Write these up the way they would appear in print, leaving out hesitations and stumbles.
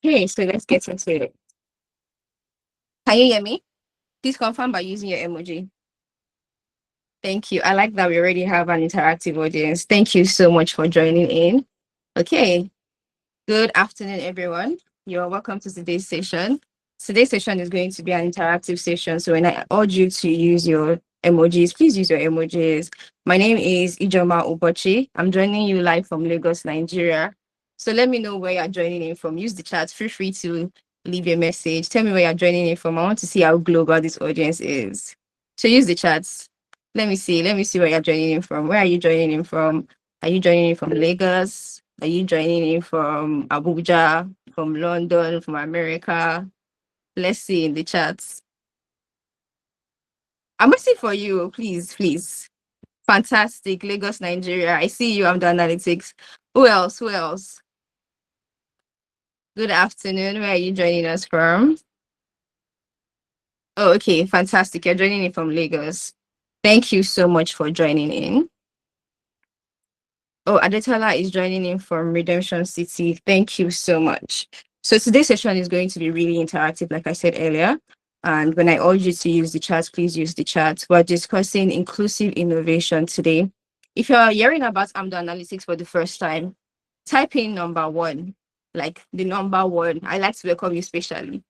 Okay, so let's get into it. Can you hear me? Please confirm by using your emoji. Thank you. I like that we already have an interactive audience. Thank you so much for joining in. Okay, good afternoon, everyone. You're welcome to today's session. Today's session is going to be an interactive session. So when I urge you to use your emojis, please use your emojis. My name is Ijoma Ubochi. I'm joining you live from Lagos, Nigeria. So let me know where you're joining in from. Use the chat. Feel free to leave a message. Tell me where you're joining in from. I want to see how global this audience is. So use the chats. Let me see. Let me see where you're joining in from. Where are you joining in from? Are you joining in from Lagos? Are you joining in from Abuja, from London, from America? Let's see in the chats. I'm waiting for you. Please, please. Fantastic. Lagos, Nigeria. I see you. Amdoranalytics. Who else? Who else? Good afternoon. Where are you joining us from? Oh, okay. Fantastic. You're joining in from Lagos. Thank you so much for joining in. Oh, Adetola is joining in from Redemption City. Thank you so much. So today's session is going to be really interactive, like I said earlier. And when I urge you to use the chat, please use the chat. We're discussing inclusive innovation today. If you're hearing about Amdoranalytics for the first time, type in number one, like the number one. I like to welcome you specially.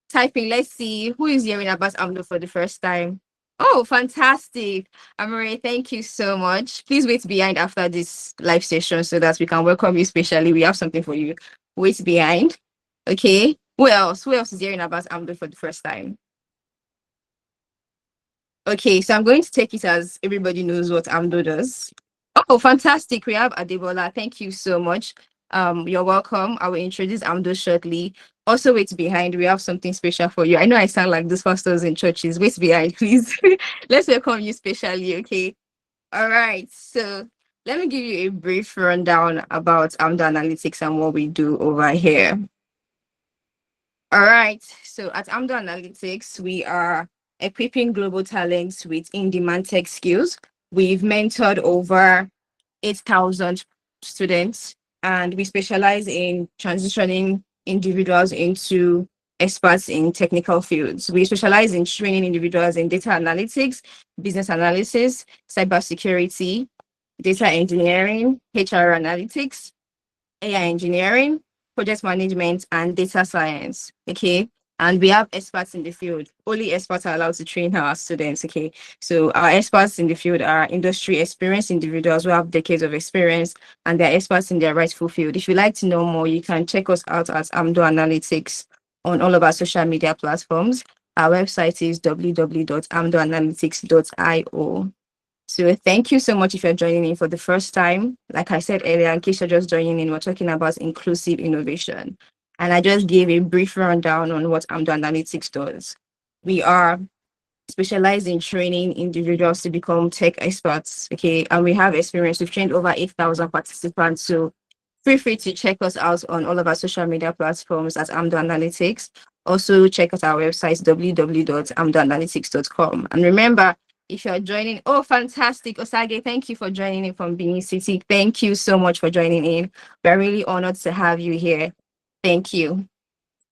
Type in, let's see who is hearing about Amdo for the first time. Oh, fantastic. Amore, thank you so much. Please wait behind after this live session so that we can welcome you specially. We have something for you. Wait behind. Okay. Who else? Who else is hearing about Amdo for the first time? Okay, so I'm going to take it as everybody knows what Amdo does. Oh, fantastic. We have Adebola. Thank you so much. You're welcome. I will introduce Amdo shortly. Also, wait behind. We have something special for you. I know I sound like those pastors in churches. Wait behind, please. Let's welcome you specially, okay? All right. So let me give you a brief rundown about Amdoranalytics and what we do over here. All right. So at Amdoranalytics, we are equipping global talents with in-demand tech skills. We've mentored over 8,000 students, and we specialize in transitioning individuals into experts in technical fields. We specialize in training individuals in data analytics, business analysis, cybersecurity, data engineering, HR analytics, AI engineering, project management, and data science. Okay. And we have experts in the field. Only experts are allowed to train our students. Okay. So our experts in the field are industry experienced individuals who have decades of experience and they're experts in their rightful field. If you'd like to know more, you can check us out at Amdoranalytics on all of our social media platforms. Our website is www.amdoranalytics.io. So thank you so much if you're joining in for the first time. Like I said earlier, in case you're just joining in, we're talking about inclusive innovation. And I just gave a brief rundown on what Amdoranalytics does. We are specialized in training individuals to become tech experts, okay? And we have experience. We've trained over 8,000 participants. So feel free to check us out on all of our social media platforms at Amdoranalytics. Also check out our website, www.amdoranalytics.com. And remember, if you're joining, oh, fantastic. Osage, thank you for joining in from Benin City. Thank you so much for joining in. We're really honored to have you here. Thank you.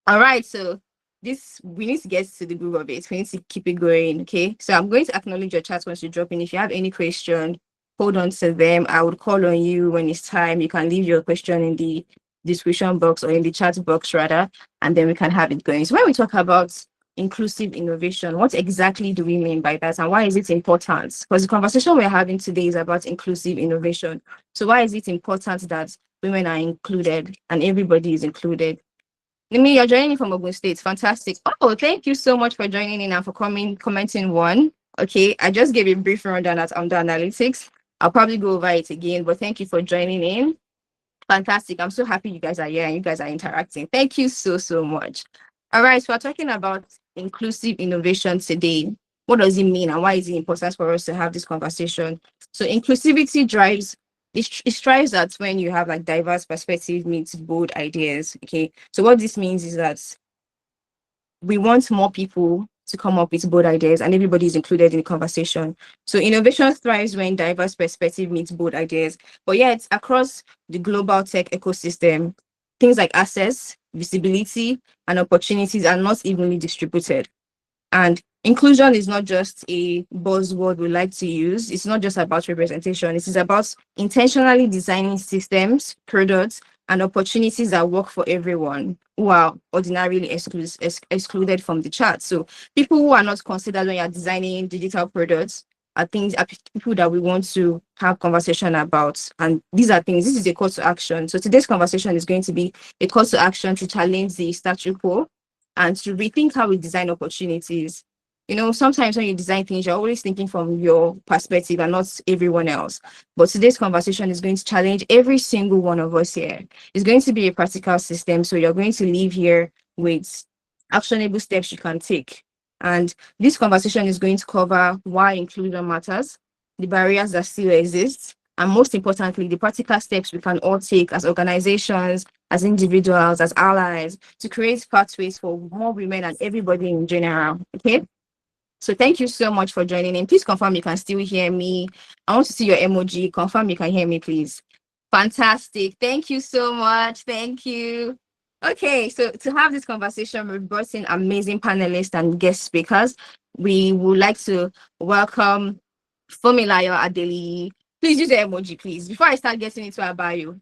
All right, so this we need to get to the groove of it. We need to keep it going. Okay. So I'm going to acknowledge your chat once you drop in. If you have any question, hold on to them. I would call on you when it's time. You can leave your question in the description box or in the chat box rather, and then we can have it going. So when we talk about inclusive innovation, what exactly do we mean by that and why is it important? Because the conversation we're having today is about inclusive innovation. So why is it important that women are included and everybody is included? Nimi, you're joining from Ogun State. Fantastic. Oh, thank you so much for joining in and for commenting one. Okay, I just gave a brief rundown at Amdoranalytics. I'll probably go over it again, but thank you for joining in. Fantastic. I'm so happy you guys are here and you guys are interacting. Thank you so, so much. All right, so we're talking about inclusive innovation today. What does it mean and why is it important for us to have this conversation? So inclusivity drives it strives at when you have like diverse perspective meets bold ideas. Okay. So what this means is that we want more people to come up with bold ideas and everybody is included in the conversation. So innovation thrives when diverse perspective meets bold ideas. But yet across the global tech ecosystem, things like access, visibility, and opportunities are not evenly distributed. And inclusion is not just a buzzword we like to use. It's not just about representation. It is about intentionally designing systems, products, and opportunities that work for everyone who are ordinarily excluded from the chart. So people who are not considered when you're designing digital products are people that we want to have conversation about. And these are things, this is a call to action. So today's conversation is going to be a call to action to challenge the status quo and to rethink how we design opportunities. You know, sometimes when you design things, you're always thinking from your perspective and not everyone else. But today's conversation is going to challenge every single one of us here. It's going to be a practical system. So you're going to leave here with actionable steps you can take. And this conversation is going to cover why inclusion matters, the barriers that still exist, and most importantly, the practical steps we can all take as organizations, as individuals, as allies, to create pathways for more women and everybody in general. Okay. So thank you so much for joining in. Please confirm you can still hear me. I want to see your emoji. Confirm you can hear me, please. Fantastic. Thank you so much. Thank you. Okay, so to have this conversation, we've brought in amazing panelists and guest speakers. We would like to welcome Fumilayo Adeli. Please use the emoji, please, before I start getting into our bio.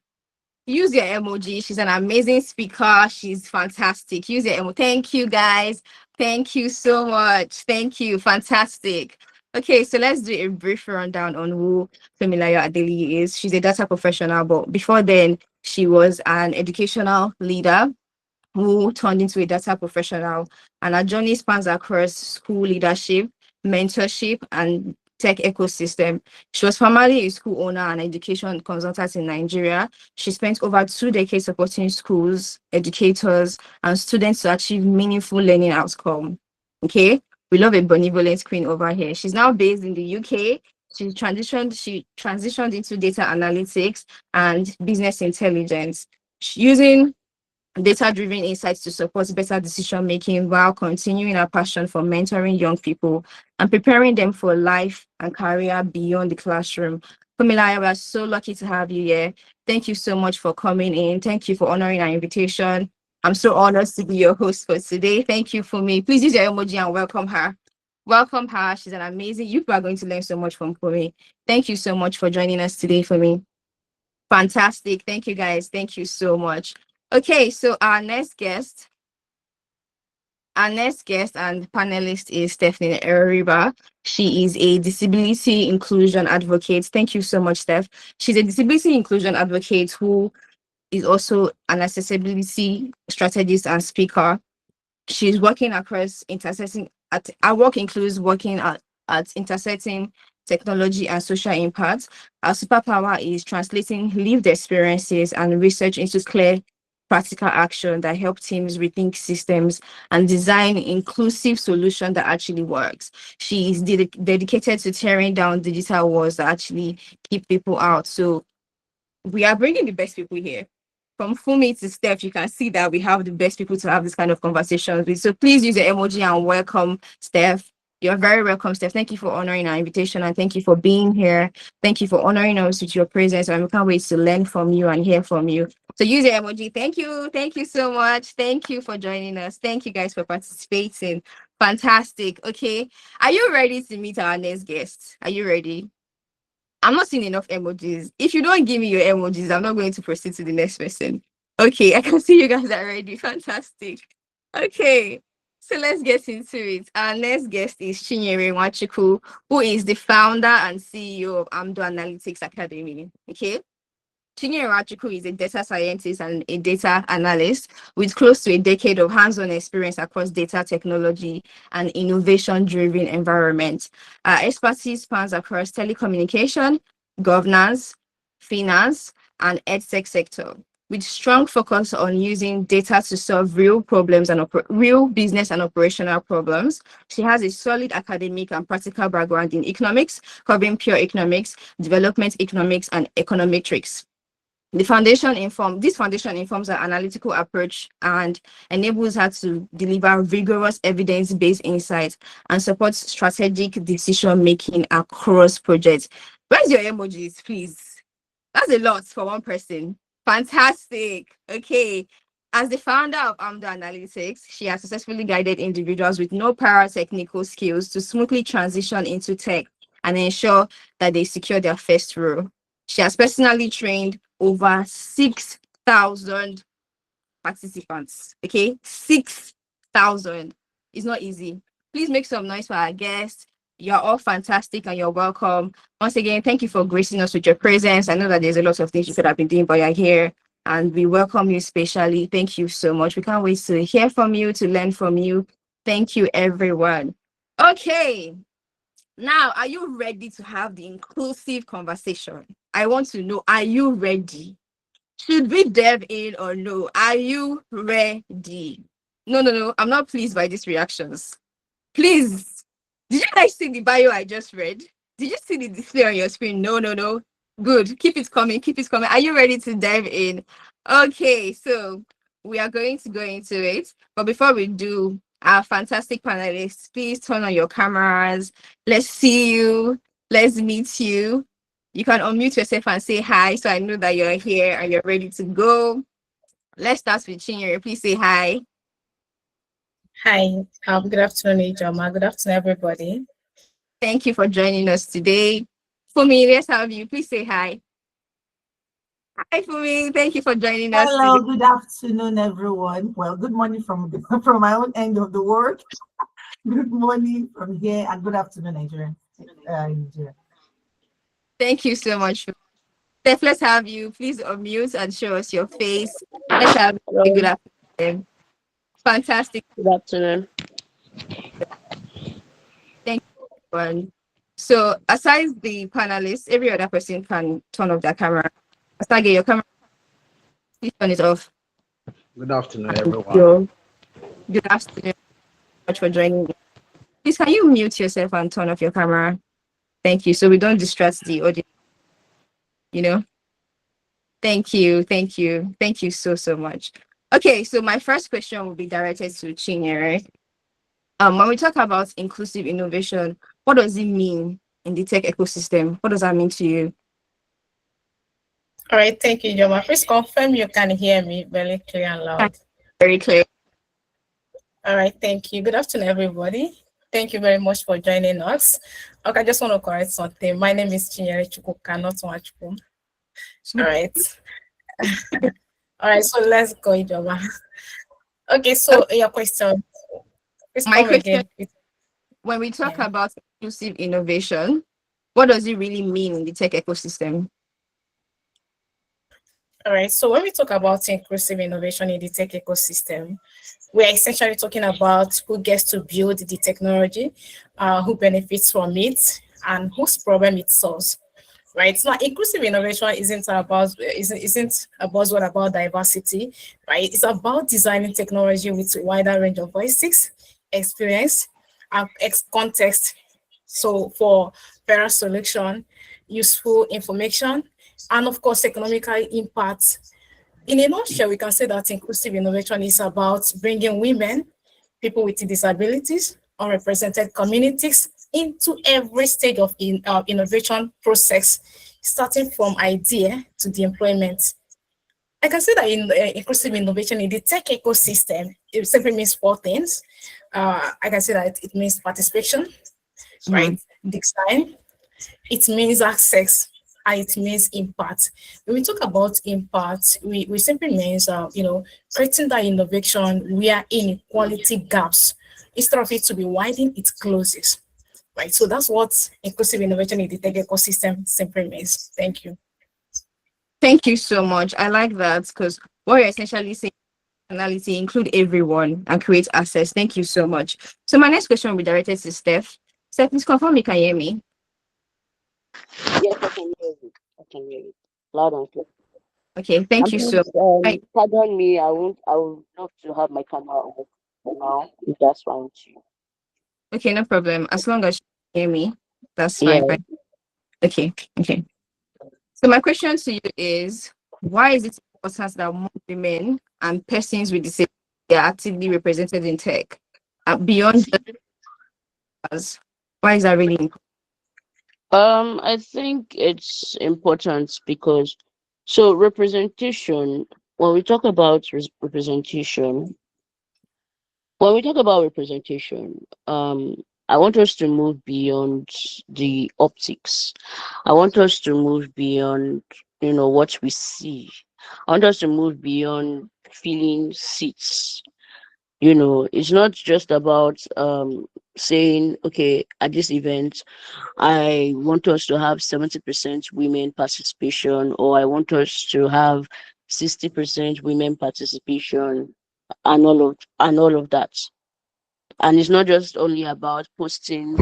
Use your emoji. She's an amazing speaker. She's fantastic. Use your emoji. Thank you, guys. Thank you so much. Thank you. Fantastic. Okay, so let's do a brief rundown on who Femilayo Adeli is. She's a data professional, but before then, she was an educational leader who turned into a data professional. And her journey spans across school leadership, mentorship, and tech ecosystem. She was formerly a school owner and education consultant in Nigeria. She spent over 2 decades supporting schools, educators, and students to achieve meaningful learning outcome. Okay, we love a benevolent queen over here. She's now based in the UK. She transitioned into data analytics and business intelligence. Using data-driven insights to support better decision making while continuing our passion for mentoring young people and preparing them for life and career beyond the classroom. Pamela, we are so lucky to have you here. Thank you so much for coming in. Thank you for honoring our invitation. I'm so honored to be your host for today. Thank you for me. Please use your emoji and welcome her. Welcome her. She's an amazing. You are going to learn so much from Fumi. Thank you so much for joining us today, Fumi. Fantastic. Thank you, guys. Thank you so much. Okay, so our next guest and panelist is Stephanie Eriba. She is a disability inclusion advocate. Thank you so much, Steph. She's a disability inclusion advocate who is also an accessibility strategist and speaker. She's working across intersecting at our work includes working at intersecting technology and social impact. Our superpower is translating lived experiences and research into clear practical action that help teams rethink systems and design inclusive solution that actually works. She is dedicated to tearing down digital walls that actually keep people out. So we are bringing the best people here. From Fumi to Steph, you can see that we have the best people to have this kind of conversations with. So please use the emoji and welcome Steph. You're very welcome, Steph. Thank you for honoring our invitation and thank you for being here. Thank you for honoring us with your presence. And we can't wait to learn from you and hear from you. So use the emoji. Thank you. Thank you so much. Thank you for joining us. Thank you guys for participating. Fantastic. Okay. Are you ready to meet our next guest? Are you ready? I'm not seeing enough emojis. If you don't give me your emojis, I'm not going to proceed to the next person. Okay, I can see you guys are ready. Fantastic. Okay, so let's get into it. Our next guest is Chinyere Nwachukwu, who is the founder and CEO of Amdoranalytics Academy. Okay, Chinyere Nwachukwu is a data scientist and a data analyst with close to a decade of hands-on experience across data technology and innovation-driven environments. Expertise spans across telecommunication, governance, finance, and edtech sector, with strong focus on using data to solve real problems and real business and operational problems. She has a solid academic and practical background in economics, covering pure economics, development economics, and econometrics. This foundation informs her analytical approach and enables her to deliver rigorous evidence-based insights and supports strategic decision-making across projects. Where's your emojis, please? That's a lot for one person. Fantastic. Okay. As the founder of Amdoranalytics, she has successfully guided individuals with no prior technical skills to smoothly transition into tech and ensure that they secure their first role. She has personally trained over 6,000 participants. Okay, 6,000. It's not easy. Please make some noise for our guests. You're all fantastic and you're welcome. Once again, thank you for gracing us with your presence. I know that there's a lot of things you could have been doing, but you're here and we welcome you specially. Thank you so much. We can't wait to hear from you, to learn from you. Thank you, everyone. Okay, now are you ready to have the inclusive conversation? I want to know, are you ready? Should we dive in or no? Are you ready? No, no, no. I'm not pleased by these reactions. Please. Did you guys see the bio I just read? Did you see the display on your screen? No, no, no. Good. Keep it coming. Keep it coming. Are you ready to dive in? Okay, so we are going to go into it. But before we do, our fantastic panelists, please turn on your cameras. Let's see you. Let's meet you. You can unmute yourself and say hi so I know that you're here and you're ready to go. Let's start with Chinyere. Please say hi. Hi, good afternoon, Ijoma. Good afternoon, everybody. Thank you for joining us today. Fumi, let's have you. Please say hi. Hi, Fumi. Thank you for joining us Hello, today. good afternoon, everyone. Well, good morning from from my own end of the world. Good morning from here, and good afternoon, Nigeria. Nigeria. Thank you so much. Steph, let's have you. Please unmute and show us your face. Let's have a good Hello, afternoon. Fantastic. good afternoon. Thank you, everyone. So, aside the panelists, every other person can turn off their camera. Asage, your camera, please turn it off. Good afternoon, everyone. Yo, good afternoon. Much for joining me. Please, can you mute yourself and turn off your camera? Thank you. So we don't distract the audience, you know? Thank you. Thank you. Thank you so, so much. Okay, so my first question will be directed to Chinyere. When we talk about inclusive innovation, what does it mean in the tech ecosystem? What does that mean to you? All right, thank you, Ijoma. Please confirm you can hear me very clear and loud. Very clear. All right, thank you. Good afternoon, everybody. Thank you very much for joining us. Okay, I just want to correct something. My name is Chinyere Chukwuka, not Nwachukwu. All right. All right, so let's go, Ijoma. Okay, so your question. Please My come question, again. when we talk Yeah. about inclusive innovation, what does it really mean in the tech ecosystem? All right, so when we talk about inclusive innovation in the tech ecosystem, we're essentially talking about who gets to build the technology, who benefits from it, and whose problem it solves. Right now, inclusive innovation isn't a buzzword about diversity, right? It's about designing technology with a wider range of voices, experience, and context. So for better solution, useful information, and of course, economical impact. In a nutshell, we can say that inclusive innovation is about bringing women, people with disabilities, unrepresented communities into every stage of innovation process, starting from idea to the employment. I can say that in inclusive innovation in the tech ecosystem, it simply means four things. I can say that it means participation, Mhm. right? Design, it means access, and it means impact. When we talk about impact, we simply means creating that innovation where inequality gaps, instead of it to be widened, it closes. Right. So that's what inclusive innovation in the tech ecosystem simply means. Thank you. Thank you so much. I like that because what you're essentially saying personality include everyone and create access. Thank you so much. So my next question will be directed to Steph. Steph, please confirm you can hear me. Yes, I can hear you. I can hear you loud and clear. Okay, thank And you so please, much. Right. pardon me. I won't. I would love to have my camera off for now, if that's fine with you. Okay, no problem. As long as you can hear me, that's fine. Yeah. Fine. Okay, okay. So my question to you is, why is it important that more women and persons with disabilities are actively represented in tech? Beyond just us, why is that really important? I think it's important because So representation, when we talk about representation, when we talk about representation, I want us to move beyond the optics. I want us to move beyond, what we see. I want us to move beyond filling seats. It's not just about saying, okay, at this event, I want us to have 70% women participation, or I want us to have 60% women participation, and all of that. And it's not just only about posting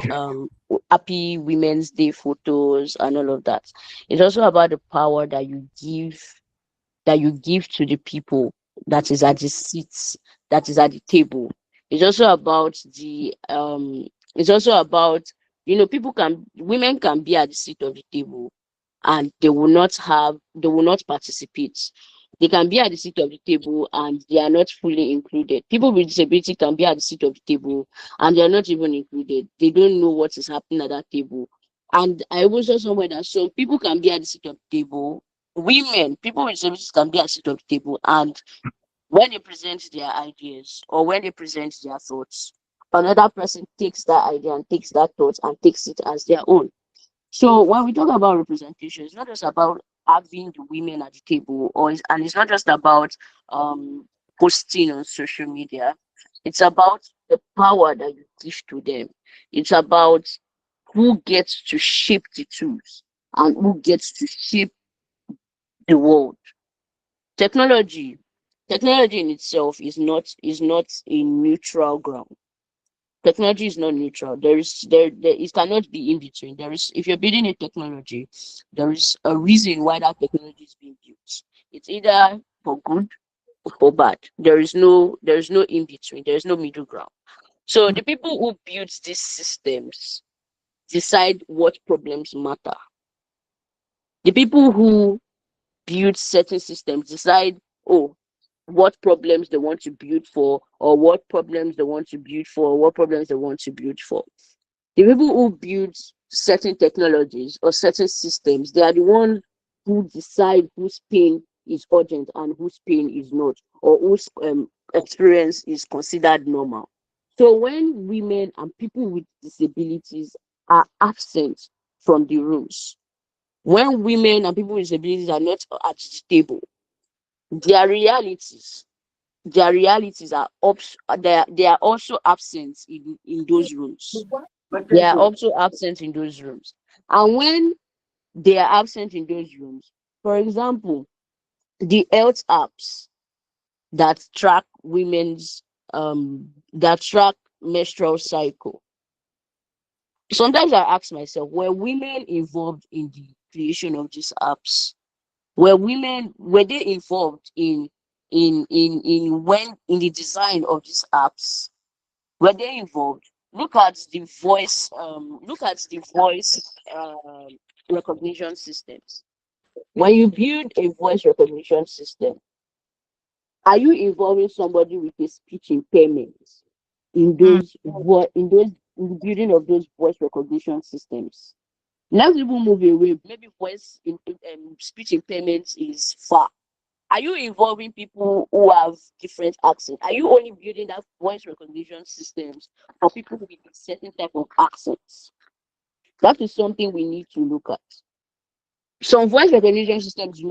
happy Women's Day photos and all of that. It's also about the power that you give to the people that is at the seats, that is at the table. It's also about the it's also about, women can be at the seat of the table and they will not participate. They can be at the seat of the table and they are not fully included. People with disability can be at the seat of the table and they are not even included. They don't know what is happening at that table. And I was saw somewhere that some people can be at the seat of the table. People with disabilities can be at the seat of the table, and when they present their ideas or when they present their thoughts, another person takes that idea and takes that thought and takes it as their own. So when we talk about representation, it's not just about having the women at the table, and it's not just about um posting on social media. It's about the power that you give to them. It's about who gets to shape the tools and who gets to shape the world. Technology, technology in itself is not a neutral ground. Technology is not neutral. There it cannot be in between. If you're building a technology, there is a reason why that technology is being built. It's either for good or for bad. There is no in between. There is no middle ground. So the people who build these systems decide what problems matter. The people who build certain systems decide, oh, what problems they want to build for, or what problems they want to build for, or what problems they want to build for. The people who build certain technologies or certain systems, they are the ones who decide whose pain is urgent and whose pain is not, or whose experience is considered normal. So when women and people with disabilities are absent from the rooms, when women and people with disabilities are not at the table, their realities, their realities are they are also absent in those rooms. They are also absent in those rooms. And when they are absent in those rooms, for example, the health apps that track that track menstrual cycle. Sometimes I ask myself, were women involved in the creation of these apps? Were they involved in the design of these apps? Were they involved? Look at the voice recognition systems. When you build a voice recognition system, are you involving somebody with a speech impairment Mm. in the building of those voice recognition systems? Let's even move away. Maybe speech impairment is far. Are you involving people who have different accents? Are you only building that voice recognition systems for people with a certain type of accents? That is something we need to look at. Some voice recognition systems do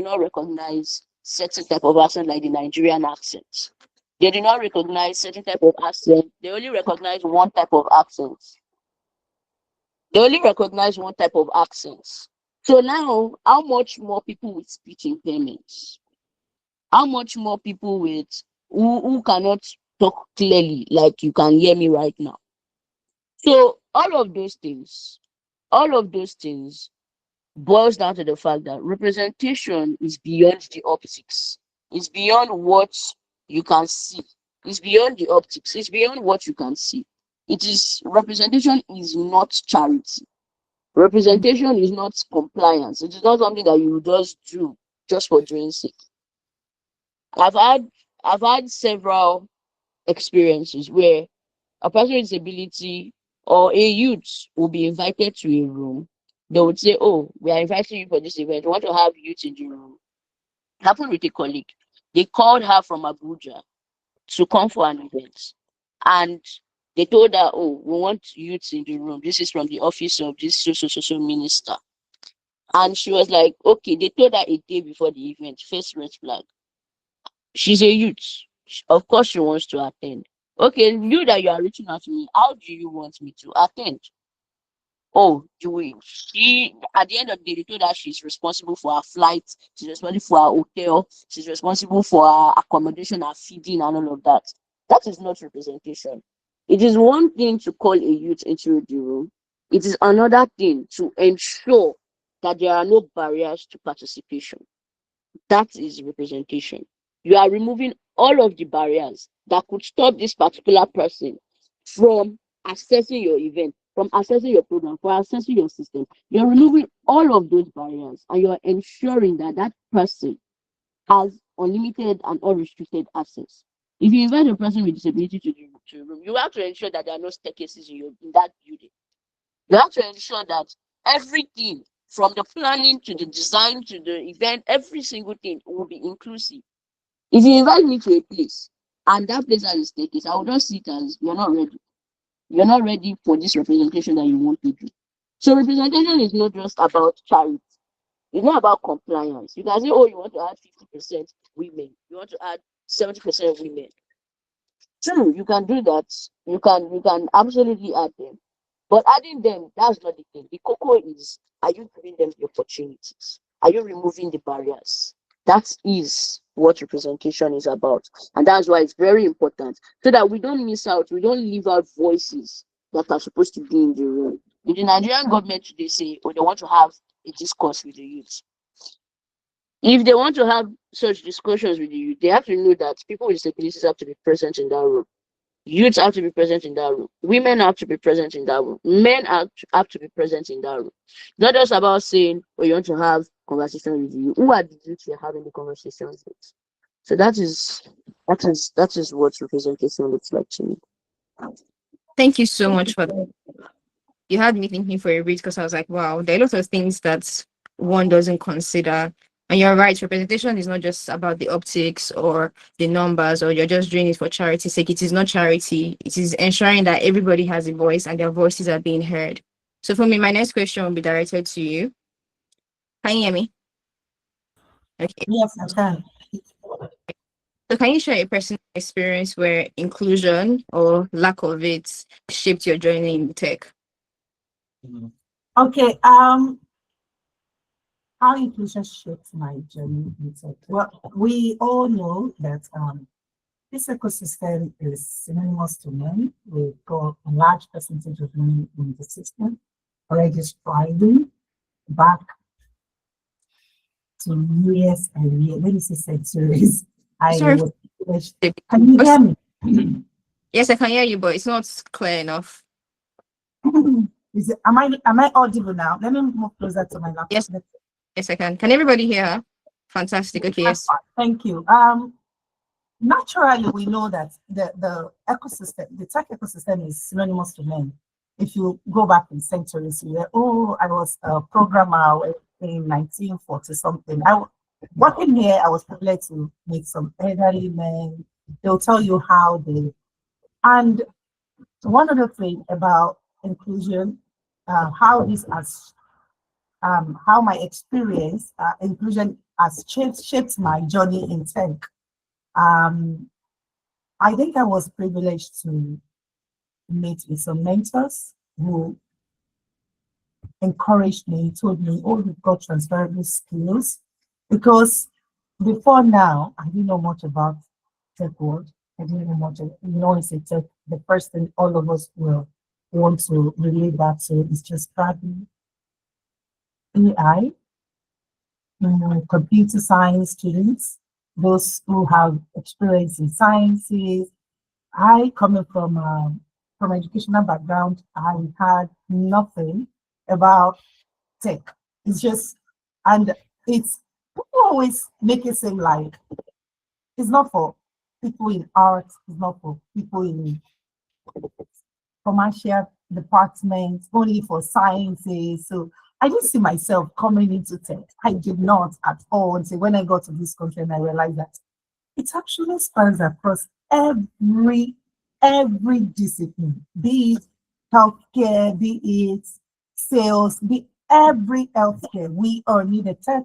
not recognize certain type of accent like the Nigerian accent. They do not recognize certain type of accent. They only recognize one type of accent. They only recognize one type of accent. So now, how much more people with speech impairments? How much more people who cannot talk clearly, like you can hear me right now? So all of those things boils down to the fact that representation is beyond the optics. It's beyond what you can see. It's beyond the optics. It's beyond what you can see. Representation is not charity. Representation is not compliance. It is not something that you just do just for doing sake. I've had I've had several experiences where a person with disability or a youth will be invited to a room They would say, "Oh, we are inviting you for this event. We want to have youth in the room." Happened with a colleague. They called her from Abuja to come for an event. And they told her, "Oh, we want youth in the room. This is from the office of this social minister." And she was like, "Okay." They told her a day before the event, first red flag. She's a youth. Of course, she wants to attend. Okay, you that you are reaching out to me, how do you want me to attend? Oh, you will. She at the end of the day, they told her she's responsible for her flight, she's responsible for her hotel, she's responsible for her accommodation, her feeding, and all of that. That is not representation. It is one thing to call a youth into the room, it is another thing to ensure that there are no barriers to participation. That is representation. You are removing all of the barriers that could stop this particular person from accessing your event, from accessing your program, from accessing your system. You're removing all of those barriers and you're ensuring that that person has unlimited and unrestricted access. If you invite a person with disability to the room, you have to ensure that there are no staircases in that building. You have to ensure that everything from the planning to the design to the event, every single thing will be inclusive. If you invite me to a place and that place has a staircase, I will just see it as you're not ready. You're not ready for this representation that you want to do. So representation is not just about charity. It's not about compliance. You can say, "Oh, you want to add 50% women. You want to add 70% women." True, you can do that. You can absolutely add them. But adding them, that's not the thing. The cocoa is, are you giving them the opportunities? Are you removing the barriers? That is what representation is about. And that's why it's very important. So that we don't miss out, we don't leave out voices that are supposed to be in the room. In the Nigerian government today say, "Oh, they want to have a discourse with the youth." If they want to have such discussions with the youth, they have to know that people with disabilities have to be present in that room. Youths have to be present in that room. Women have to be present in that room. Men have to be present in that room. Not just about saying, "Oh, you want to have conversation with you." Who are the youths you're having the conversations with? So that is what representation looks like to me. Thank you so much for that. You had me thinking for a bit because I was like, wow, there are lots of things that one doesn't consider. And you're right, representation is not just about the optics or the numbers, or you're just doing it for charity's sake. It is not charity. It is ensuring that everybody has a voice and their voices are being heard. So for me, my next question will be directed to you. Can you hear me? Okay. Yes, I can. So can you share a personal experience where inclusion or lack of it shaped your journey in tech? Okay. How inclusion shaped my journey in tech. Well, we all know that this ecosystem is synonymous to men. We've got a large percentage of men in the system already striving back to years and years, let me say centuries. I Sorry. was privileged. Can you hear me? Yes, I can hear you, but it's not clear enough. Am I audible now? Let me move closer to my laptop. Yes, yes, I can. Can everybody hear her? Fantastic. Okay, yes. Thank you. Naturally, we know that the ecosystem, the tech ecosystem is synonymous to men. If you go back in centuries, you were, "Oh, I was a programmer in 1940 something." Working here, I was privileged to meet some elderly men. They'll tell you how they, and one other thing about inclusion, how this has, how my experience, inclusion has shaped my journey in tech. Um, I think I was privileged to meet with some mentors who encouraged me, told me, "Oh, you've got transferable skills." Because before now, I didn't know much about tech world. I didn't know much. It's a tech. The first thing all of us will want to relate that to is just studying AI, computer science students, those who have experience in sciences. I, coming from educational background, I had nothing about tech. It's just, and it's people always make it seem like it's not for people in art, it's not for people in commercial departments, only for sciences. So I didn't see myself coming into tech. I did not at all until when I got to this country and I realized that it actually spans across every discipline, be it healthcare, be it sales, be every healthcare. We all need a tech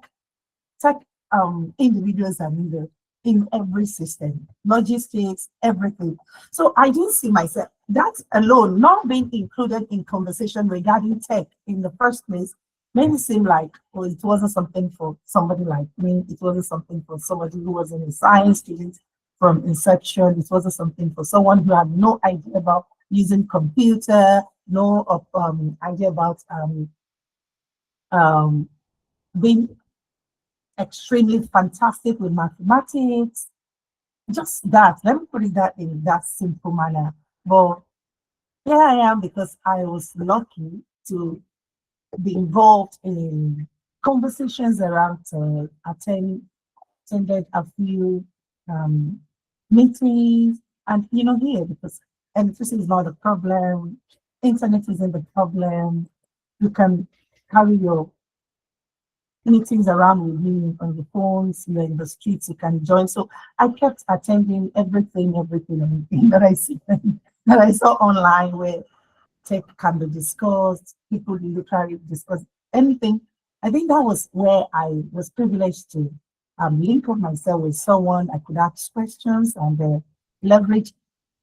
individuals are needed in every system, logistics, everything. So I didn't see myself that alone, not being included in conversation regarding tech in the first place, made it seem like, well, it wasn't something for somebody like me. It wasn't something for somebody who wasn't a science student from inception. It wasn't something for someone who had no idea about using computer, no idea about um, being extremely fantastic with mathematics. Just that. Let me put it that in that simple manner. But here I am because I was lucky to be involved in conversations around attended a few um, meetings, and here because electricity is not a problem, internet isn't the problem. You can carry your meetings around with me on the phones, you're in the streets, you can join. So I kept attending everything that I see that I saw online where tech can be discussed, people literally discuss anything. I think that was where I was privileged to link up myself with someone. I could ask questions and leverage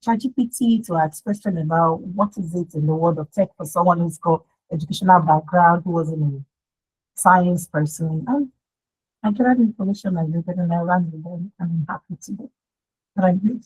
ChatGPT to ask questions about what is it in the world of tech for someone who's got educational background, who wasn't a science person. And I gathered information I needed and I ran with them. I'm happy to do that. I did.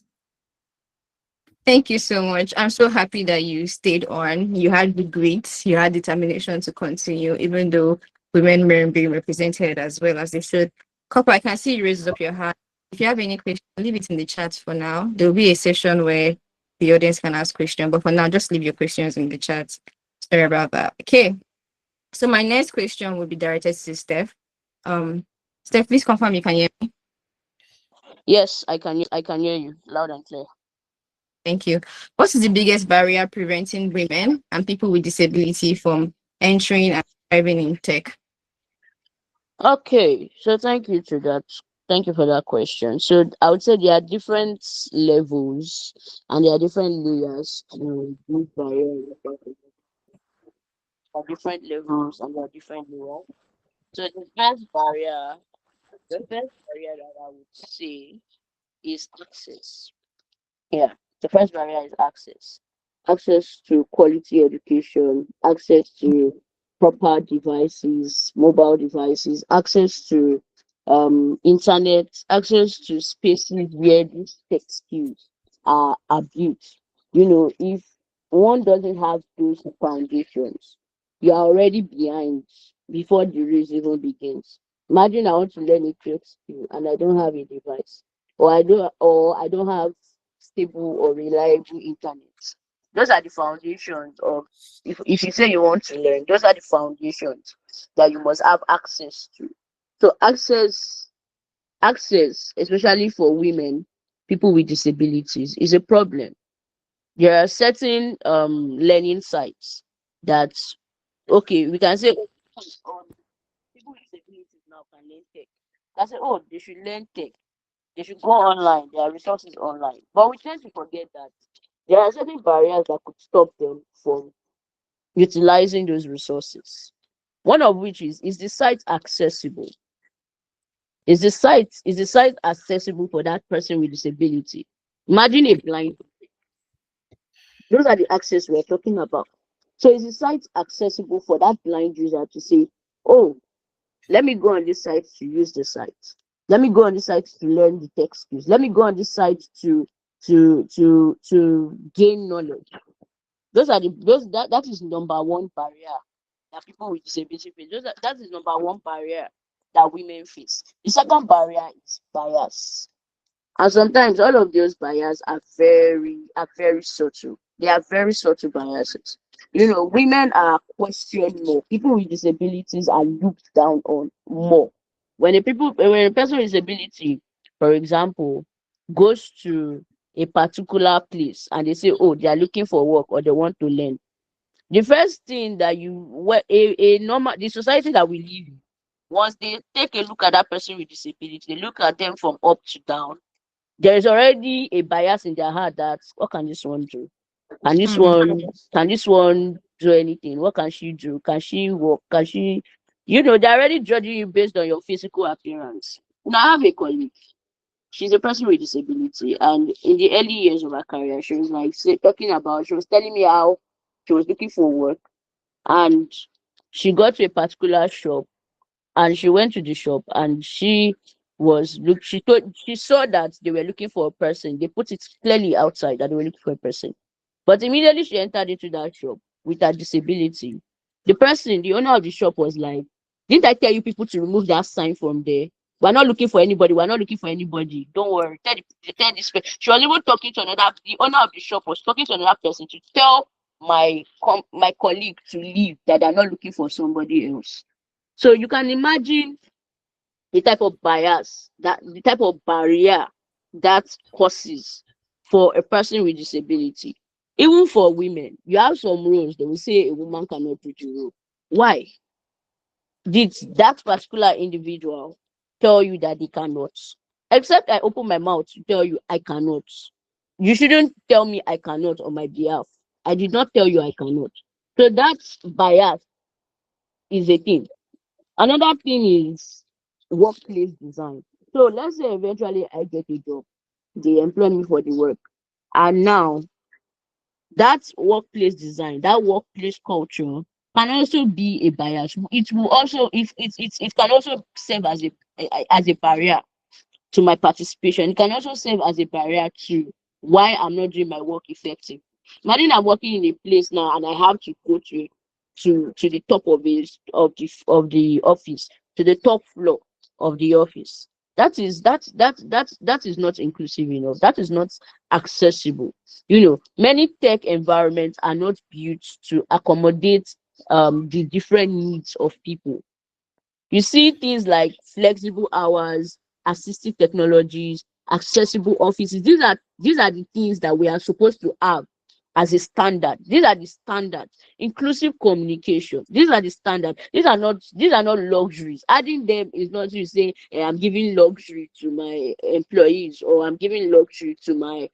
Thank you so much. I'm so happy that you stayed on. You had the grit, you had determination to continue, even though women weren't being represented as well as they should. Copper, I can see you raised up your hand. If you have any questions, leave it in the chat for now. There'll be a session where the audience can ask questions, but for now, just leave your questions in the chat. Sorry about that. Okay. So my next question will be directed to Steph. Um, Steph, please confirm you can hear me. Yes, I can hear you loud and clear. Thank you. What is the biggest barrier preventing women and people with disability from entering and thriving in tech? Okay, so thank you to that. Thank you for that question. So I would say there are different levels and there are different layers to this barrier. There are different levels and there are different layers. So the first barrier that I would say is access. Yeah, the first barrier is access. Access to quality education, access to proper devices, mobile devices, access to internet, access to spaces where these tech skills are built. If one doesn't have those foundations, you are already behind before the race even begins. Imagine I want to learn a tech skill and I don't have a device, or I don't have stable or reliable internet. Those are the foundations of if you say you want to learn, those are the foundations that you must have access to. So access, especially for women, people with disabilities, is a problem. There are certain learning sites that okay, we can say oh, people with disabilities now can learn tech. I say, oh, they should learn tech. They should go online. There are resources online. But we tend to forget that there are certain barriers that could stop them from utilizing those resources. One of which is the site accessible? Is the site accessible for that person with disability? Imagine a blind. Those are the access we're talking about. So is the site accessible for that blind user to say, oh, let me go on this site to use the site. Let me go on this site to learn the tech skills. Let me go on this site to gain knowledge. That is number one barrier that people with disability face. That is number one barrier that women face. The second barrier is bias. And sometimes all of those biases are very subtle. They are very subtle biases. Women are questioned more. People with disabilities are looked down on more. When a person with disability, for example, goes to a particular place and they say, oh, they are looking for work or they want to learn, The first thing that a normal the society that we live in, once they take a look at that person with disability, they look at them from up to down. There is already a bias in their heart that what can this one do? Can this Mm. one do anything? What can she do? Can she walk? Can she, they're already judging you based on your physical appearance. Now I have a colleague. She's a person with disability, and in the early years of her career, she was like she was telling me how she was looking for work, and she got to a particular shop, and she went to the shop, and she saw that they were looking for a person. They put it clearly outside that they were looking for a person, but immediately she entered into that shop with her disability, the owner of the shop was like, didn't I tell you people to remove that sign from there? We're not looking for anybody. We're not looking for anybody. Don't worry. Tell this person. She was even talking to the owner of the shop was talking to another person to tell my colleague to leave, that they're not looking for somebody else. So you can imagine the type of bias, the type of barrier that causes for a person with disability. Even for women, you have some rules. They will say a woman cannot do the role. Why did that particular individual tell you that they cannot? Except I open my mouth to tell you I cannot. You shouldn't tell me I cannot on my behalf. I did not tell you I cannot. So that bias is a thing. Another thing is workplace design. So let's say eventually I get a job, they employ me for the work, and now that workplace design, that workplace culture can also be a bias. It will also, if it can also serve as a barrier to my participation. It can also serve as a barrier to why I'm not doing my work effective. Imagine I'm working in a place now and I have to go to the top of the office, to the top floor of the office. That is not inclusive enough. That is not accessible. Many tech environments are not built to accommodate the different needs of people. You see things like flexible hours, assistive technologies, accessible offices. These are the things that we are supposed to have as a standard. These are the standards. Inclusive communication. These are the standards. These are not luxuries. Adding them is not to say I'm giving luxury to my employees, or I'm giving luxury to my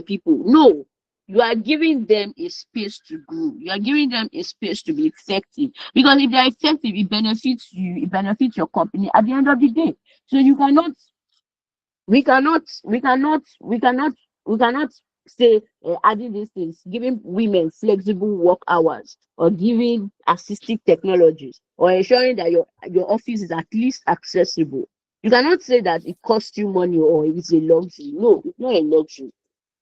people. No, you are giving them a space to grow. You are giving them a space to be effective. Because if they're effective, it benefits you, it benefits your company at the end of the day. So we cannot say adding these things, giving women flexible work hours, or giving assistive technologies, or ensuring that your office is at least accessible. You cannot say that it costs you money or it's a luxury. No, it's not a luxury.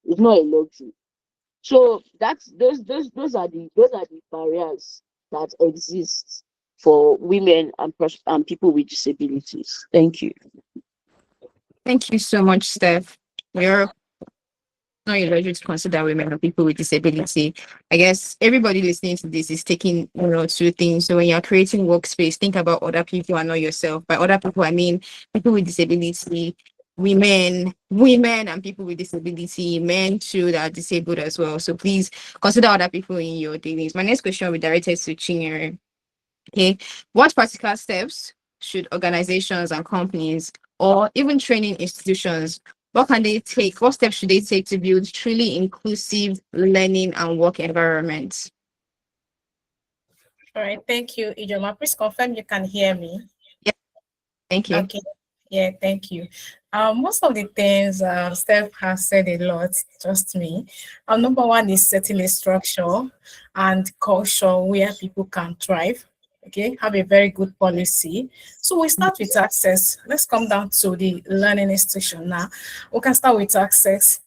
It's not a luxury. So those are the barriers that exist for women and people with disabilities. Thank you. Thank you so much, Steph. We're not illegal to consider women or people with disability. I guess everybody listening to this is taking two things. So when you're creating workspace, think about other people and not yourself. By other people, I mean people with disability, women and people with disability, men too that are disabled as well. So please consider other people in your dealings. My next question will be directed to Chinyere. Okay. What practical steps should organizations and companies or even training institutions, what can they take? What steps should they take to build truly inclusive learning and work environments? All right, thank you, Ijoma. Please confirm you can hear me. Yeah, thank you. Okay. Yeah, thank you. Most of the things Steph has said a lot, trust me. Number one is setting a structure and culture where people can thrive. Okay, have a very good policy. So we start with access. Let's come down to the learning institution now. We can start with access.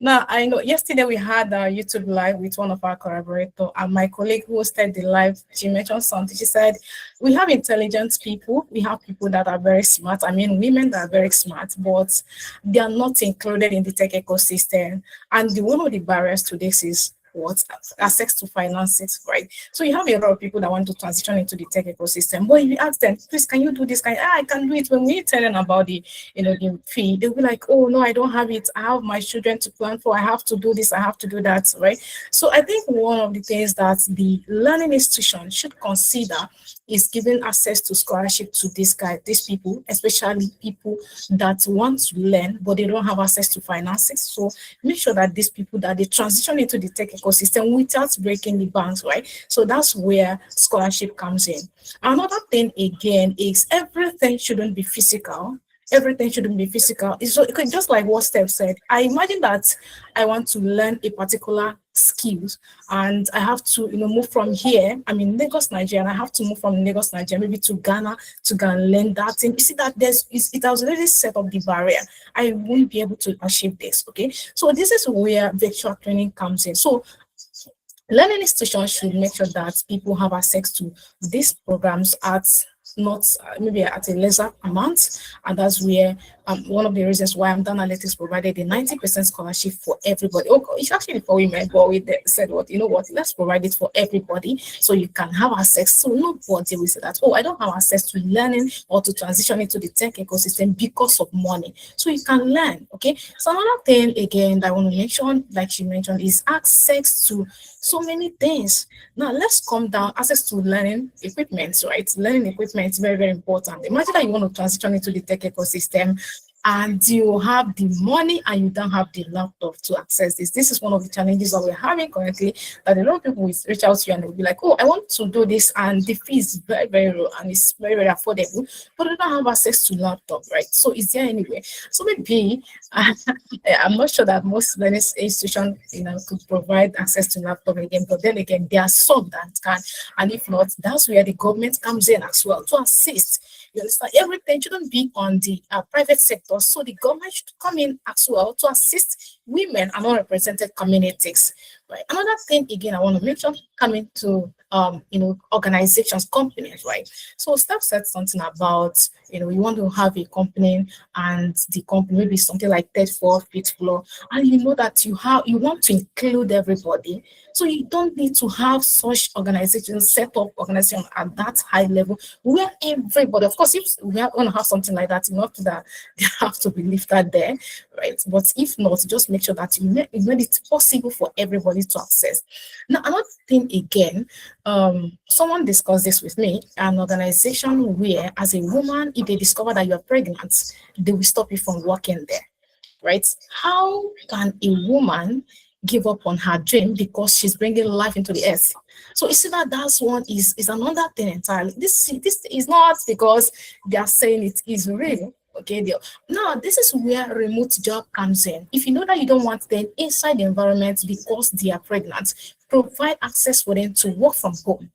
Now, I know yesterday we had a YouTube live with one of our collaborators, and my colleague who hosted the live, she mentioned something. She said, we have intelligent people, we have people that are very smart. I mean, women that are very smart, but they are not included in the tech ecosystem. And one of the barriers to this is what access to finances, right? So you have a lot of people that want to transition into the tech ecosystem, but if you ask them, please, can you do this? I can do it. When we tell them about the, the fee, they'll be like, oh no, I don't have it. I have my children to plan for. I have to do this. I have to do that, right? So I think one of the things that the learning institution should consider is giving access to scholarship to these people, especially people that want to learn, but they don't have access to finances. So make sure that these people that they transition into the tech ecosystem without breaking the banks, right? So that's where scholarship comes in. Another thing again is everything shouldn't be physical. Everything shouldn't be physical. It's just like what Steph said. I imagine that I want to learn a particular skills and I have to, move from here. I'm in Lagos, Nigeria, and I have to move from Lagos, Nigeria, maybe to Ghana to go and learn that thing. You see that it has already set up the barrier. I won't be able to achieve this. Okay, so this is where virtual training comes in. So learning institutions should make sure that people have access to these programs at not maybe at a lesser amount, and that's where one of the reasons why Amdoranalytics provided a 90% scholarship for everybody. Oh, it's actually for women, but we said, what, let's provide it for everybody so you can have access. So nobody will say that, oh, I don't have access to learning or to transition into the tech ecosystem because of money. So you can learn, okay? So another thing, again, that I want to mention, like she mentioned, is access to so many things. Now, let's come down, access to learning equipment, right? Learning equipment is very, very important. Imagine that you want to transition into the tech ecosystem and you have the money and you don't have the laptop to access this. This is one of the challenges that we're having currently, that a lot of people will reach out to you and they'll be like, oh, I want to do this, and the fee is very, very low and it's very, very affordable, but they don't have access to laptop, right? So is there any way? So maybe, I'm not sure that most learning institutions, could provide access to laptop again, but then again, there are some that can, and if not, that's where the government comes in as well to assist. You understand? Everything shouldn't be on the private sector, so the government should come in as well to assist women and unrepresented communities. Right. Another thing, again, I want to mention, coming to organizations, companies, right? So Steph said something about, you want to have a company, and the company maybe something like third floor, fifth floor, and you know that you want to include everybody. So you don't need to have such organizations, set up organization at that high level where everybody, of course, if we are going to have something like that, enough that they have to be lifted there, right? But if not, just make sure that you made it possible for everybody to access. Now, another thing again, someone discussed this with me, an organization where, as a woman, if they discover that you are pregnant, they will stop you from working there, right? How can a woman give up on her dream because she's bringing life into the earth? So you see that's one is another thing entirely. This is not because they are saying it is real. Okay, now this is where remote job comes in. If you know that you don't want them inside the environment because they are pregnant, provide access for them to work from home.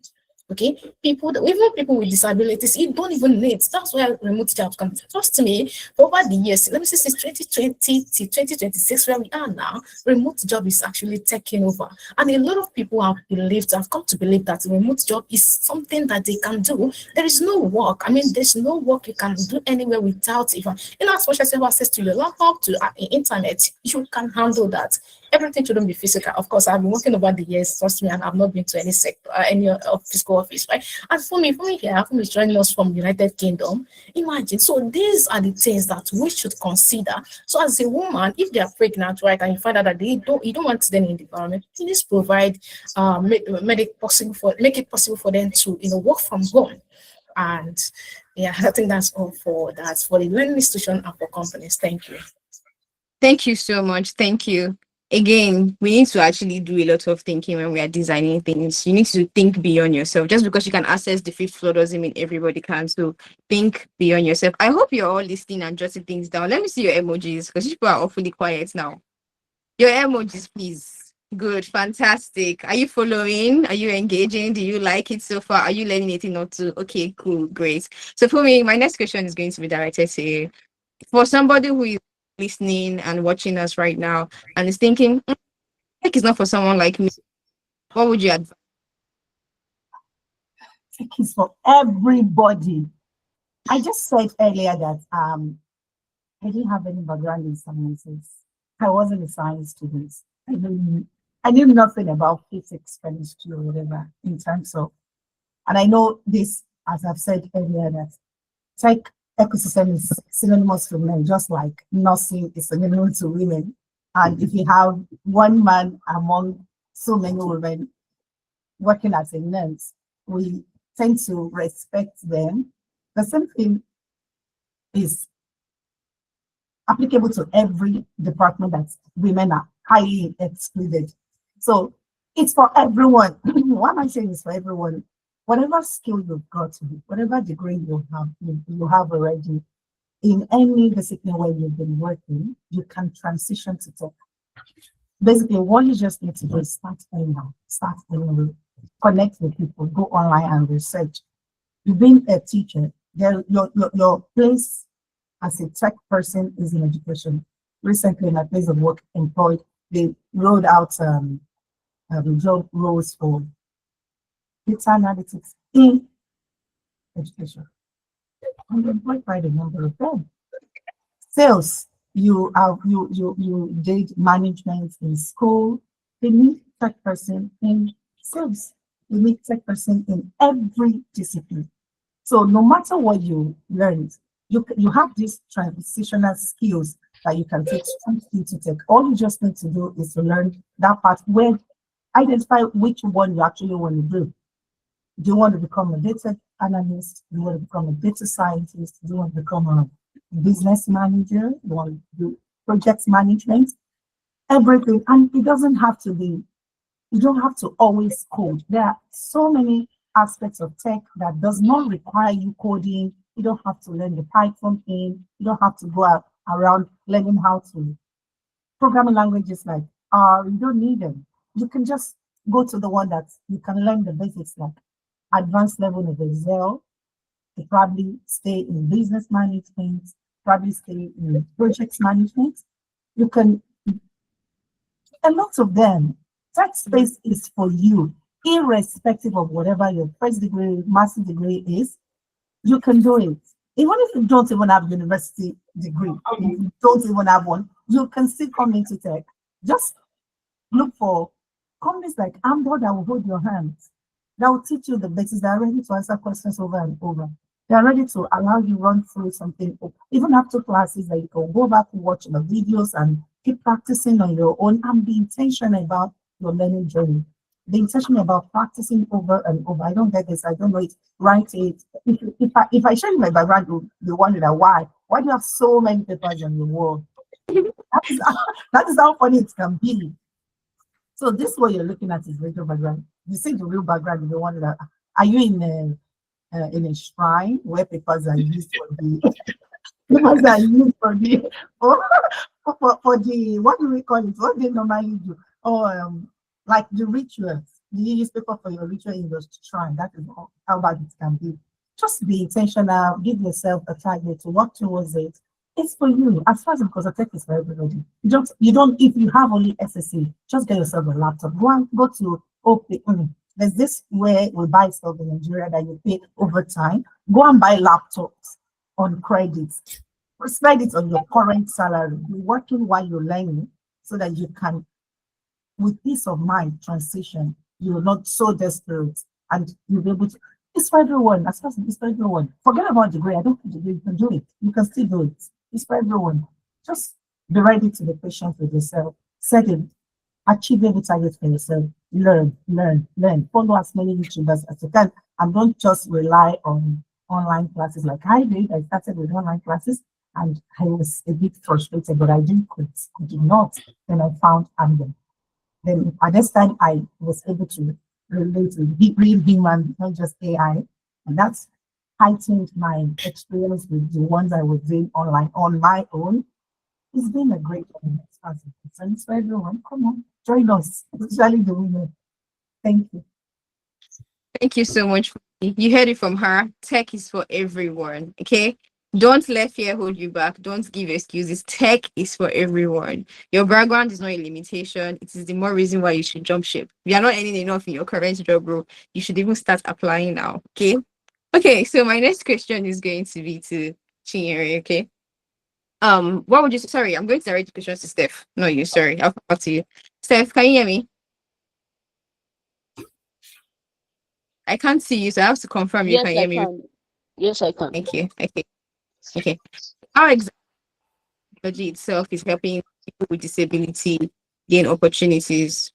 Okay, even people with disabilities, you don't even need. That's where remote jobs come. Trust me, over the years, let me say since 2020 to 2026, where we are now, remote job is actually taking over. And a lot of people have come to believe that remote job is something that they can do. There is no work. I mean, there's no work you can do anywhere without even, as much as you have access to your laptop, to internet, you can handle that. Everything shouldn't be physical. Of course, I've been working over the years, trust me, and I've not been to any sector, any physical office, right? And for me here, who is joining us from United Kingdom, imagine. So these are the things that we should consider. So as a woman, if they are pregnant, right, and you find out that you don't want them in the environment, please provide, make it possible for them to, work from home. And yeah, I think that's all for that, for the learning institution and for companies. Thank you. Thank you so much. Thank you. Again, we need to actually do a lot of thinking when we are designing things. You need to think beyond yourself. Just because you can access the fifth floor doesn't mean everybody can. So think beyond yourself. I hope you're all listening and jotting things down. Let me see your emojis, because people are awfully quiet now. Your emojis, please. Good, fantastic. Are you following? Are you engaging? Do you like it so far? Are you learning anything or two? Okay, cool, great. So for me, my next question is going to be directed to you. For somebody who is listening and watching us right now and is thinking, tech is not for someone like me, what would you advise? Tech is for everybody. I just said earlier that I didn't have any background in sciences. I wasn't a science student. I knew nothing about physics, chemistry, or whatever in terms of, and I know this, as I've said earlier, that tech ecosystem is synonymous to men, just like nursing is synonymous to women. And if you have one man among so many women working as a nurse, we tend to respect them. The same thing is applicable to every department that women are highly excluded. So it's for everyone. What am I saying is for everyone? Whatever skill you've got, whatever degree you have already in any discipline where you've been working, you can transition to tech. Basically, what you just need to do is start anyhow, start anywhere, connect with people, go online and research. You've been a teacher, your place as a tech person is in education. Recently, my place of work employed, they rolled out job roles for data analytics in education. I'm employed by the number of them. Sales, you did management in school. They need tech person in sales. You need tech person in every discipline. So no matter what you learned, you have these transitional skills that you can take straight into tech. All you just need to do is to learn that part where identify which one you actually want to do. Do you want to become a data analyst? Do you want to become a data scientist? Do you want to become a business manager? Do you want to do project management? Everything. And it doesn't have to be, you don't have to always code. There are so many aspects of tech that does not require you coding. You don't have to learn the Python thing. You don't have to go out around learning how to programming languages like R. You don't need them. You can just go to the one that you can learn the basics like advanced level of Excel, to probably stay in business management, probably stay in project management. You can, a lot of them, tech space is for you, irrespective of whatever your first degree, master degree is, you can do it. Even if you don't even have university degree, if you don't even have one, you can still come into tech. Just look for companies like Amdor that will hold your hands, that will teach you the basics. They are ready to answer questions over and over. They are ready to allow you run through something, even after classes that you can go back and watch the videos and keep practicing on your own and be intentional about your learning journey. Be intentional about practicing over and over. I don't get this. I don't know it. Write it. If I show you my background, you wonder that why do you have so many papers on your wall? That is how funny it can be. So this what you're looking at is virtual background. You see the real background, the one that are you in a shrine where papers are used for the papers are used for the for the what do we call it? What they normally do? Oh, like the rituals. You use paper for your ritual in the shrine. That is how bad it can be. Just be intentional. Give yourself a target to work towards it. It's for you. As far as because tech is for everybody. You don't if you have only SSC, just get yourself a laptop. Go to OP. There's this where we buy stuff in Nigeria that you pay over time. Go and buy laptops on credits. Spend it on your current salary. Be working while you're learning so that you can, with peace of mind, transition. You're not so desperate and you'll be able to. It's for everyone. As far as it's for everyone. Forget about degree. I don't think degree. You can do it. You can still do it. It's for everyone. Just be ready to be patient with yourself. Set it. Achievable targets for yourself. Learn, learn, learn. Follow as many YouTubers as you can. And don't just rely on online classes like I did. I started with online classes and I was a bit frustrated, but I didn't quit. I did not. Then I found Amdor. Then at this time, I was able to relate with real human, not just AI. And that's heightened my experience with the ones I was doing online on my own. It's been a great journey. And it's for everyone. Come on, join us, especially the women. Thank you. Thank you so much. You heard it from her. Tech is for everyone. Okay. Don't let fear hold you back. Don't give excuses. Tech is for everyone. Your background is not a limitation. It is the more reason why you should jump ship. If you are not earning enough in your current job, bro, you should even start applying now. Okay. Okay. So my next question is going to be to Chinyere. Okay. What would you sorry, I'm going to direct the question to Steph. No, you sorry. I'll come back to you. Steph, can you hear me? I can't see you, so I have to confirm you Yes, can I hear me. can. Yes, I can. Thank you. Okay. Okay. Our technology itself is helping people with disability gain opportunities.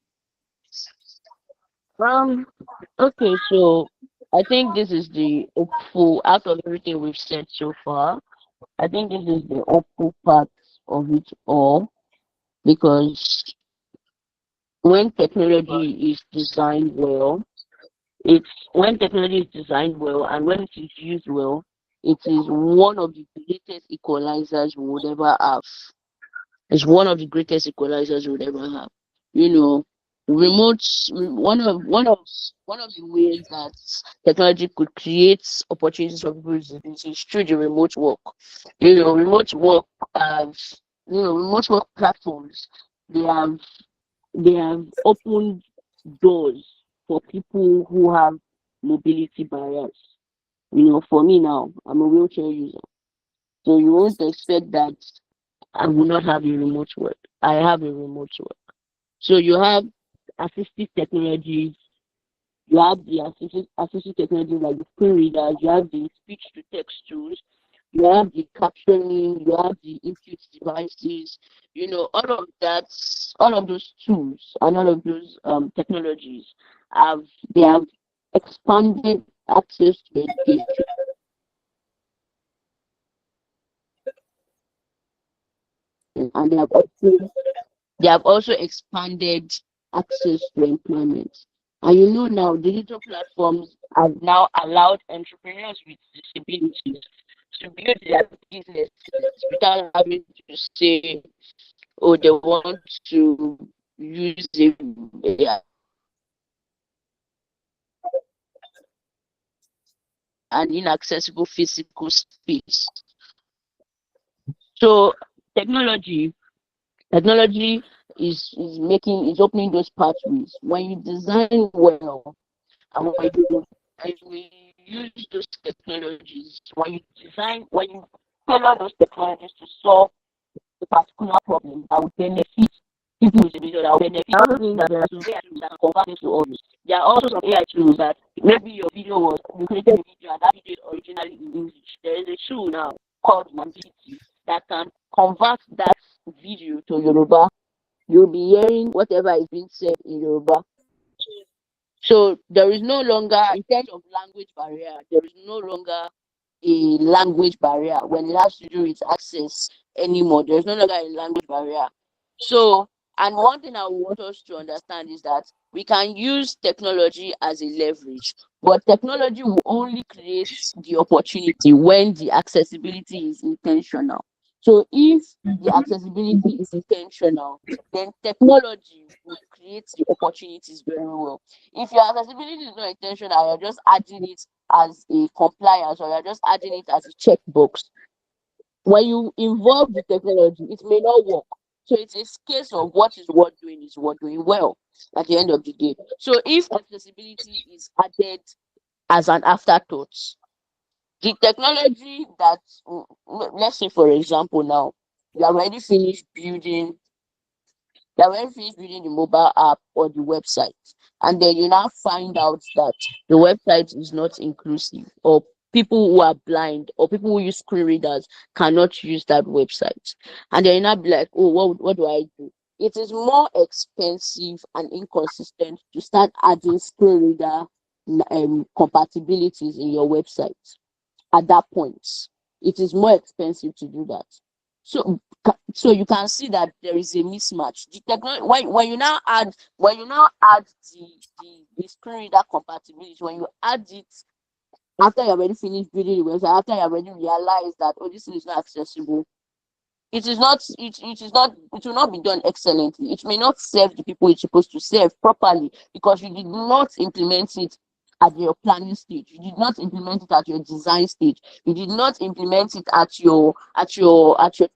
Um, okay, so I think this is the hopeful out of everything we've said so far. I think this is the hopeful part of it all because when technology is designed well, it's when technology is designed well and when it is used well, it is one of the greatest equalizers we would ever have. It's one of the greatest equalizers we would ever have. You know, remote one of the ways that technology could create opportunities for people with disabilities is through the remote work. Remote work have remote work platforms. They have they have opened doors for people who have mobility barriers. For me now, I'm a wheelchair user. So you won't expect that I will not have a remote work. I have a remote work. So you have assistive technologies, you have the assistive technologies like the screen readers, you have the speech to text tools, you have the captioning, you have the input devices, all of those tools and all of those technologies have they have expanded access to education and they have also expanded access to employment. And now digital platforms have now allowed entrepreneurs with disabilities to build their businesses without having to say, oh, they want to use an inaccessible physical space. So technology technology is opening those pathways. When you design well and when you use those technologies, when you tailor those technologies to solve a particular problem that will benefit people with disability, that will benefit. I also think that there are some AI tools that can convert this to audio. There are also some AI tools that maybe you created a video and that video is originally in English. There is a tool now called Manditi that can convert that video to Yoruba. You'll be hearing whatever is being said in Yoruba. So there is no longer, in terms of language barrier, there is no longer a language barrier when it has to do with access anymore. There's no longer a language barrier. So, and one thing I want us to understand is that we can use technology as a leverage, but technology will only create the opportunity when the accessibility is intentional. So, if the accessibility is intentional, then technology would create the opportunities very well. If your accessibility is not intentional, you're just adding it as a compliance or you're just adding it as a checkbox. When you involve the technology, it may not work. So it's a case of what is what doing well at the end of the day. So if accessibility is added as an afterthought, the technology that let's say for example now, you have already finished building that when you finish building the mobile app or the website, and then you now find out that the website is not inclusive, or people who are blind or people who use screen readers cannot use that website, and then you now be like, oh, what do I do? It is more expensive and inconsistent to start adding screen reader compatibilities in your website at that point. It is more expensive to do that. So you can see that there is a mismatch. The technology when you now add the screen reader compatibility, when you add it after you already finished building the website, after you already realized that, oh, this thing is not accessible, it will not be done excellently. It may not serve the people it's supposed to serve properly because you did not implement it at your planning stage. You did not implement it at your design stage. You did not implement it at your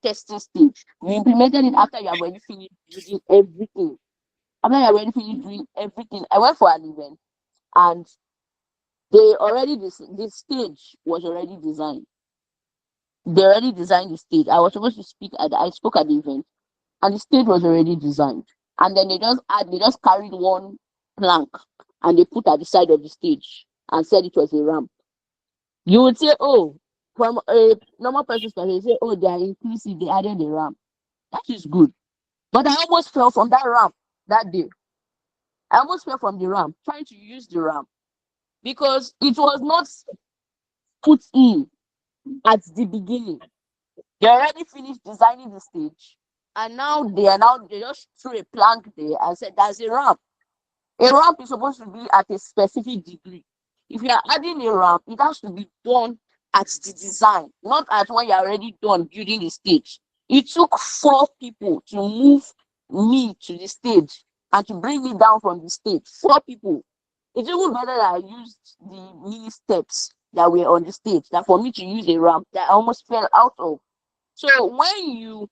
testing stage. You implemented it after you have already finished building everything. After you have already finished doing everything. I went for an event and the stage was already designed. They already designed the stage. I was supposed to I spoke at the event and the stage was already designed. And then they just carried one plank and they put at the side of the stage. and said it was a ramp. You would say, oh, from a normal person's perspective, say, oh, they are inclusive, they added a ramp. That is good. But I almost fell from that ramp that day. I almost fell from the ramp trying to use the ramp because it was not put in at the beginning. They already finished designing the stage, and now they just threw a plank there and said there's a ramp. A ramp is supposed to be at a specific degree. If you are adding a ramp, it has to be done at the design, not at when you're already done building the stage. It took 4 people to move me to the stage and to bring me down from the stage. 4 people. It's even better that I used the mini steps that were on the stage than for me to use a ramp that I almost fell out of. So when you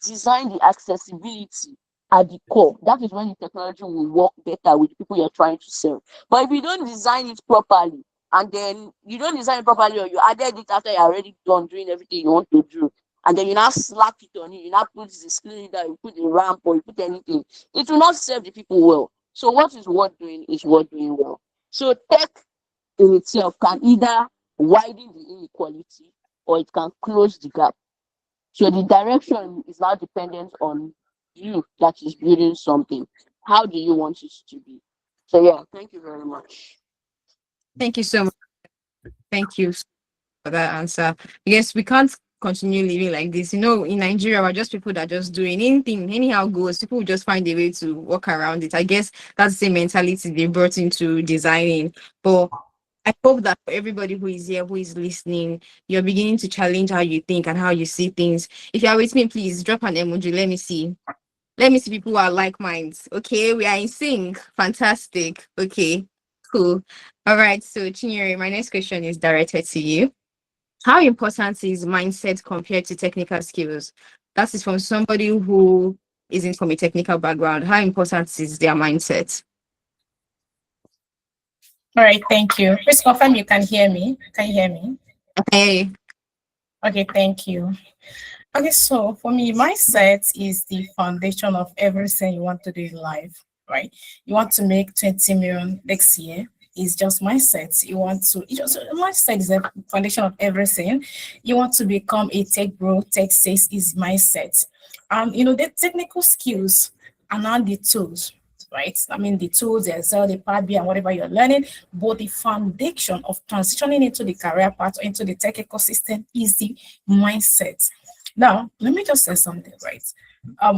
design the accessibility at the core, that is when the technology will work better with the people you're trying to serve. But if you don't design it properly, and then you don't design it properly, or you added it after you're already done doing everything you want to do, and then you now slap it on it, you now put the screen that you put a ramp or you put anything, it will not serve the people well. So what is worth doing is worth doing well. So tech in itself can either widen the inequality or it can close the gap. So the direction is now dependent on you that is building something. How do you want it to be? So yeah, thank you very much. Thank you so much. Thank you for that answer. Yes, we can't continue living like this. In Nigeria, we're just people that just doing anything, anyhow goes. People will just find a way to work around it. I guess that's the same mentality they brought into designing. But I hope that for everybody who is here, who is listening, you're beginning to challenge how you think and how you see things. If you are with me, please drop an emoji. Let me see. Let me see people who are like minds. Okay, we are in sync. Fantastic. Okay, cool. All right. So, Chinyere, my next question is directed to you. How important is mindset compared to technical skills? That is from somebody who isn't from a technical background. How important is their mindset? All right, thank you. Please confirm you can hear me. Can you hear me? Okay. Okay, thank you. Okay, so for me, mindset is the foundation of everything you want to do in life, right? You want to make 20 million next year. It's just mindset. Mindset is the foundation of everything. You want to become a tech bro, tech says is mindset. The technical skills are not the tools, right? I mean, the tools, the Excel, the Power BI, and whatever you're learning, but the foundation of transitioning into the career path or into the tech ecosystem is the mindset. Now, let me just say something, right?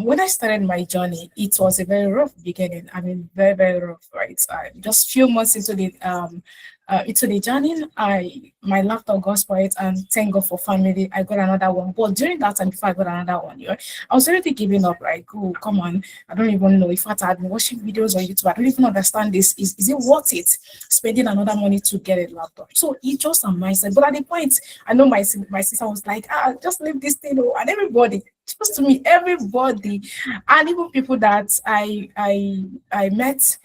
When I started my journey, it was a very rough beginning. I mean, very, very rough, right? Just few months into the journey, my laptop got spoiled, and thank God for family, I got another one. But during that time, before I got another one, I was already giving up. Like, oh, come on, I don't even know if I had been watching videos on YouTube. I don't even understand this. Is it worth it spending another money to get a laptop? So it's just a mindset. But at the point, I know my sister was like, just leave this thing. Oh, and everybody, just to me, everybody, and even people that I met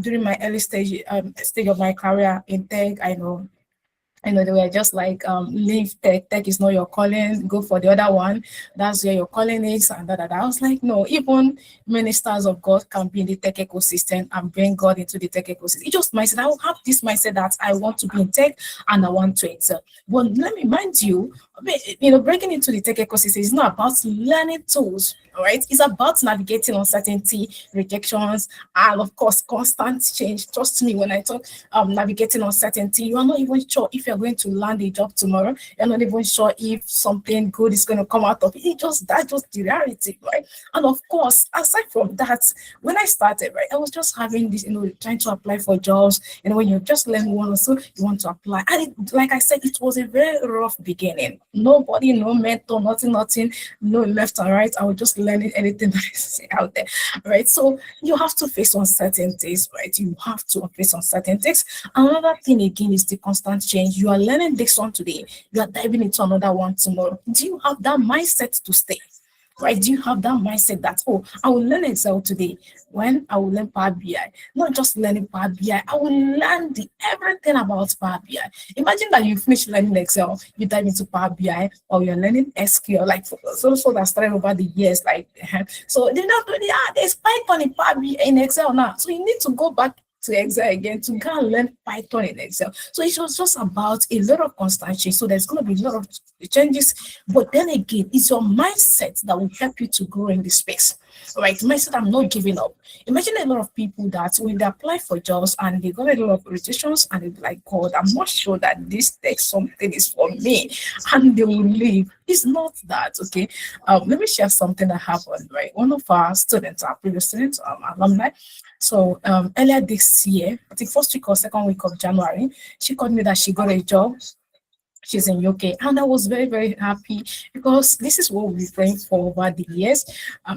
during my early stage of my career in tech. I know they were just like, leave tech. Tech is not your calling. Go for the other one. That's where your calling is. And that. I was like, no, even ministers of God can be in the tech ecosystem and bring God into the tech ecosystem. It just mindset. I will have this mindset that I want to be in tech and I want to excel. But let me remind you, breaking into the tech ecosystem is not about learning tools. All right, it's about navigating uncertainty, rejections, and of course, constant change. Trust me when I talk navigating uncertainty, you are not even sure if you're going to land a job tomorrow. You're not even sure if something good is going to come out of it. That's just the reality, right? And of course, aside from that, when I started, right, I was just having this, trying to apply for jobs. And when you just learn one or so, you want to apply. And like I said, it was a very rough beginning. Nobody, no mentor, nothing, no left and right. I was just learning anything that is out there, right? So you have to face uncertainties, right? You have to face uncertainties. Another thing again is the constant change. You are learning this one today, you are diving into another one tomorrow. Do you have that mindset to stay? Right? Do you have that mindset that, oh, I will learn Excel today when I will learn Power BI? Not just learning Power BI, I will learn everything about Power BI. Imagine that you finish learning Excel, you dive into Power BI, or you're learning SQL, like so that started over the years. Like, so they're not doing there's Python in Power BI in Excel now. So you need to go back to Excel again to go and learn Python in Excel. So it was just about a lot of constant change. So there's going to be a lot of changes. But then again, it's your mindset that will help you to grow in this space. All right, mindset, I'm not giving up. Imagine a lot of people that when they apply for jobs and they got a lot of rejections and they're like, God, I'm not sure that this tech something is for me, and they will leave. It's not that, okay? Let me share something that happened, right? One of our students, our previous students, alumni, so earlier this year, I think first week or second week of January, she called me that she got a job. She's in UK, and I was very, very happy because this is what we've been praying for over the years.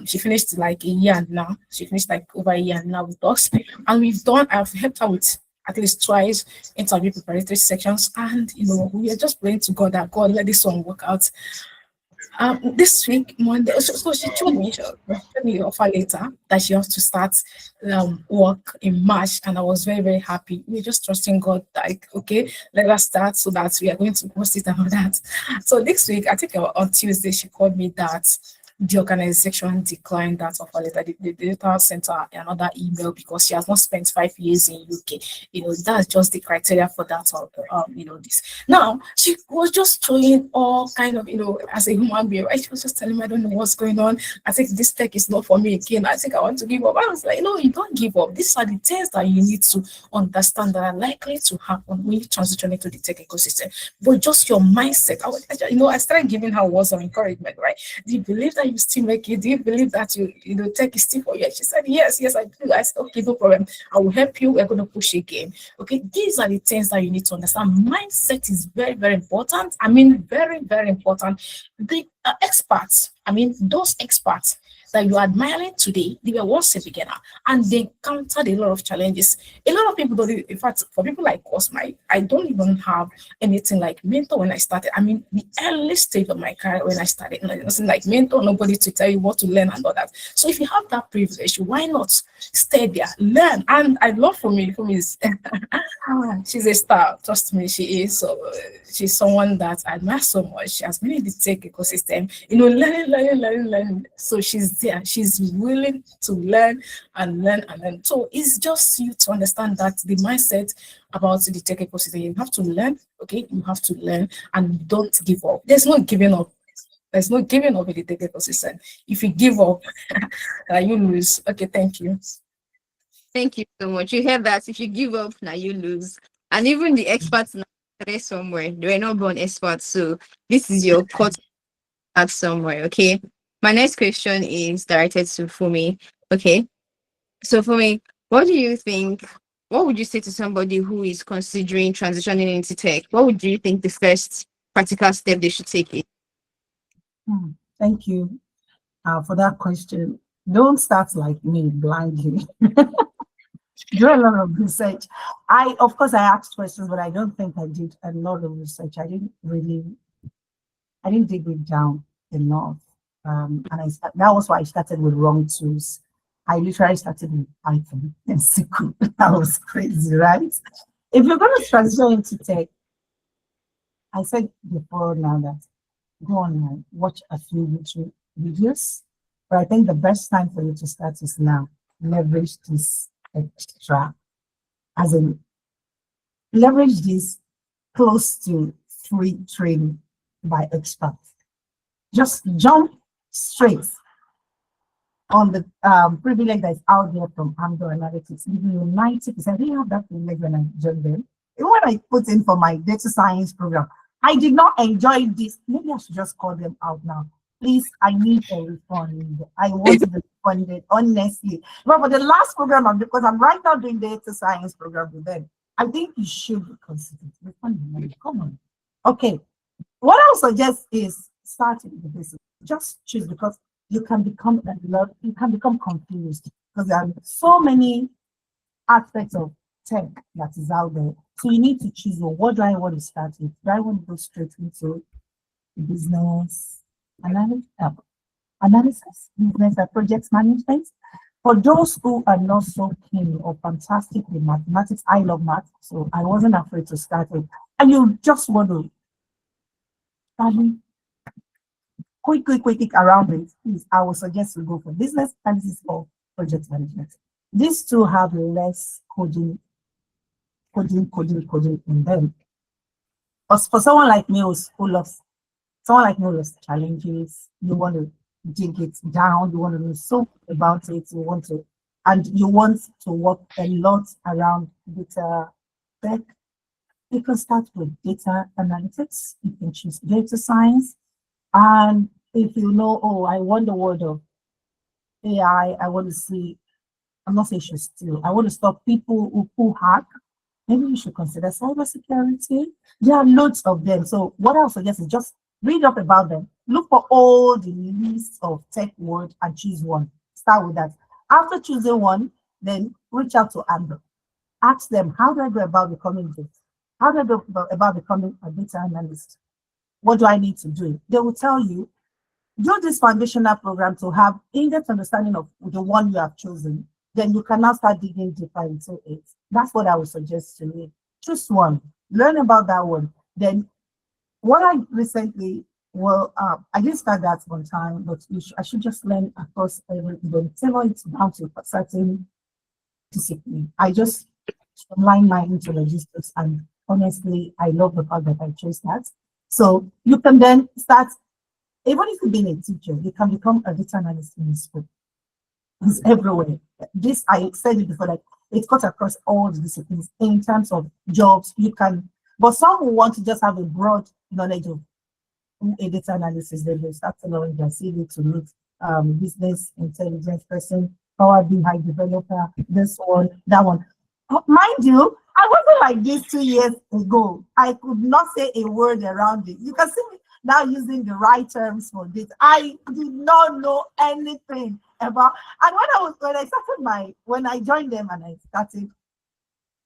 She finished like a year now. She finished like over a year now with us, and I've helped her with at least twice interview preparatory sections, and we are just praying to God that God let this one work out. This week, Monday, so she told me, she'll tell me offer later that she has to start work in March, and I was very, very happy. We're just trusting God, like, okay, let us start so that we are going to post it and all that. So this week, I think on Tuesday, she called me that the organization declined that offer letter. The data sent her another email because she has not spent 5 years in UK. That's just the criteria for that. This. Now she was just showing all kind of, as a human being, right? She was just telling me, I don't know what's going on. I think this tech is not for me again. I think I want to give up. I was like, no, you don't give up. These are the things that you need to understand that are likely to happen when you transition into the tech ecosystem. But just your mindset. I started giving her words of encouragement, right? Do you believe that you still make it? Do you believe that tech is still for you? She said, yes, I do. I said, okay, no problem. I will help you. We're going to push again. Okay, these are the things that you need to understand. Mindset is very, very important. I mean, very, very important. The experts, those experts that you are admiring today, they were once a beginner and they encountered a lot of challenges. A lot of people don't, in fact, for people like us, I don't even have anything like mentor when I started. The early stage of my career when I started, nothing like mentor, nobody to tell you what to learn and all that. So if you have that privilege, why not stay there, learn? And I love for me is she's a star, trust me, she is. So she's someone that I admire so much. She has been in the tech ecosystem, learning. So she's there. She's willing to learn and learn and learn. So it's just you to understand that the mindset about the tech ecosystem, you have to learn, okay? You have to learn and don't give up. There's no giving up. There's no giving up in the tech ecosystem. If you give up, you lose. Okay, thank you. Thank you so much. You heard that. If you give up, now you lose. And even the experts now they're somewhere. They were not born experts. So this is your cut at somewhere. Okay. My next question is directed to Fumi. Okay. So Fumi, what do you think? What would you say to somebody who is considering transitioning into tech? What would you think the first practical step they should take is? Thank you for that question. Don't start like me blindly. Do a lot of research. Of course, I asked questions, but I don't think I did a lot of research. I didn't dig it down enough. And that was why I started with wrong tools. I literally started with Python and SQL. That was crazy, right? If you're going to transition into tech, I said before now that go online, watch a few YouTube videos. But I think the best time for you to start is now. Leverage this extra, as in leverage this close to free training by experts. Just jump straight on the privilege that is out there from Amdoranalytics, giving you 90%. I didn't have that privilege when I joined them. Even when I put in for my data science program, I did not enjoy this. Maybe I should just call them out now. Please, I need a refund. I want to be refunded, honestly. But for the last program, because I'm right now doing data science program with them, I think you should consider refund the money. Come on. Okay. What I would suggest is starting the business. Just choose, because you can become confused because there are so many aspects of tech that is out there. So you need to choose, well, what do I want to start with? Do I want to go straight into business analysis, business and project management? For those who are not so keen or fantastic with mathematics, I love math, so I wasn't afraid to start it. And you just want to study quick around it, please, I would suggest you go for business analysis or project management. These two have less coding in them. But for someone like me who loves someone like me who loves challenges, you want to dig it down, you want to know so much about it, you want to work a lot around data tech. You can start with data analytics, you can choose data science, and if you know, oh, I want the world of AI, I want to see, I'm not saying you should steal, I want to stop people who hack. Maybe you should consider cybersecurity. There are loads of them. So what I would suggest is just read up about them. Look for all the lists of tech words and choose one. Start with that. After choosing one, then reach out to Andrew. Ask them, how do I go about becoming this? How do I go about becoming a data analyst? What do I need to do? They will tell you, do this foundational program to have in-depth understanding of the one you have chosen. Then you can now start digging deeper into it. That's what I would suggest to you. Choose one, learn about that one. Then what I recently, I didn't start that one time, but I should just learn across everything, tailor it down to a certain discipline. I just streamline my into logistics, and honestly, I love the fact that I chose that. So you can then start, even if you've been a teacher, you can become a data analyst in school. It's everywhere. This, I said it before, like it cuts across all the disciplines in terms of jobs. You can, but some who want to just have a broad knowledge of a data analysis, they will start tailoring their CV to meet business intelligence person, Power BI developer, this one, that one. Mind you, I wasn't like this 2 years ago. I could not say a word around it. You can see me now using the right terms for this. I did not know anything about. And when I joined them and I started,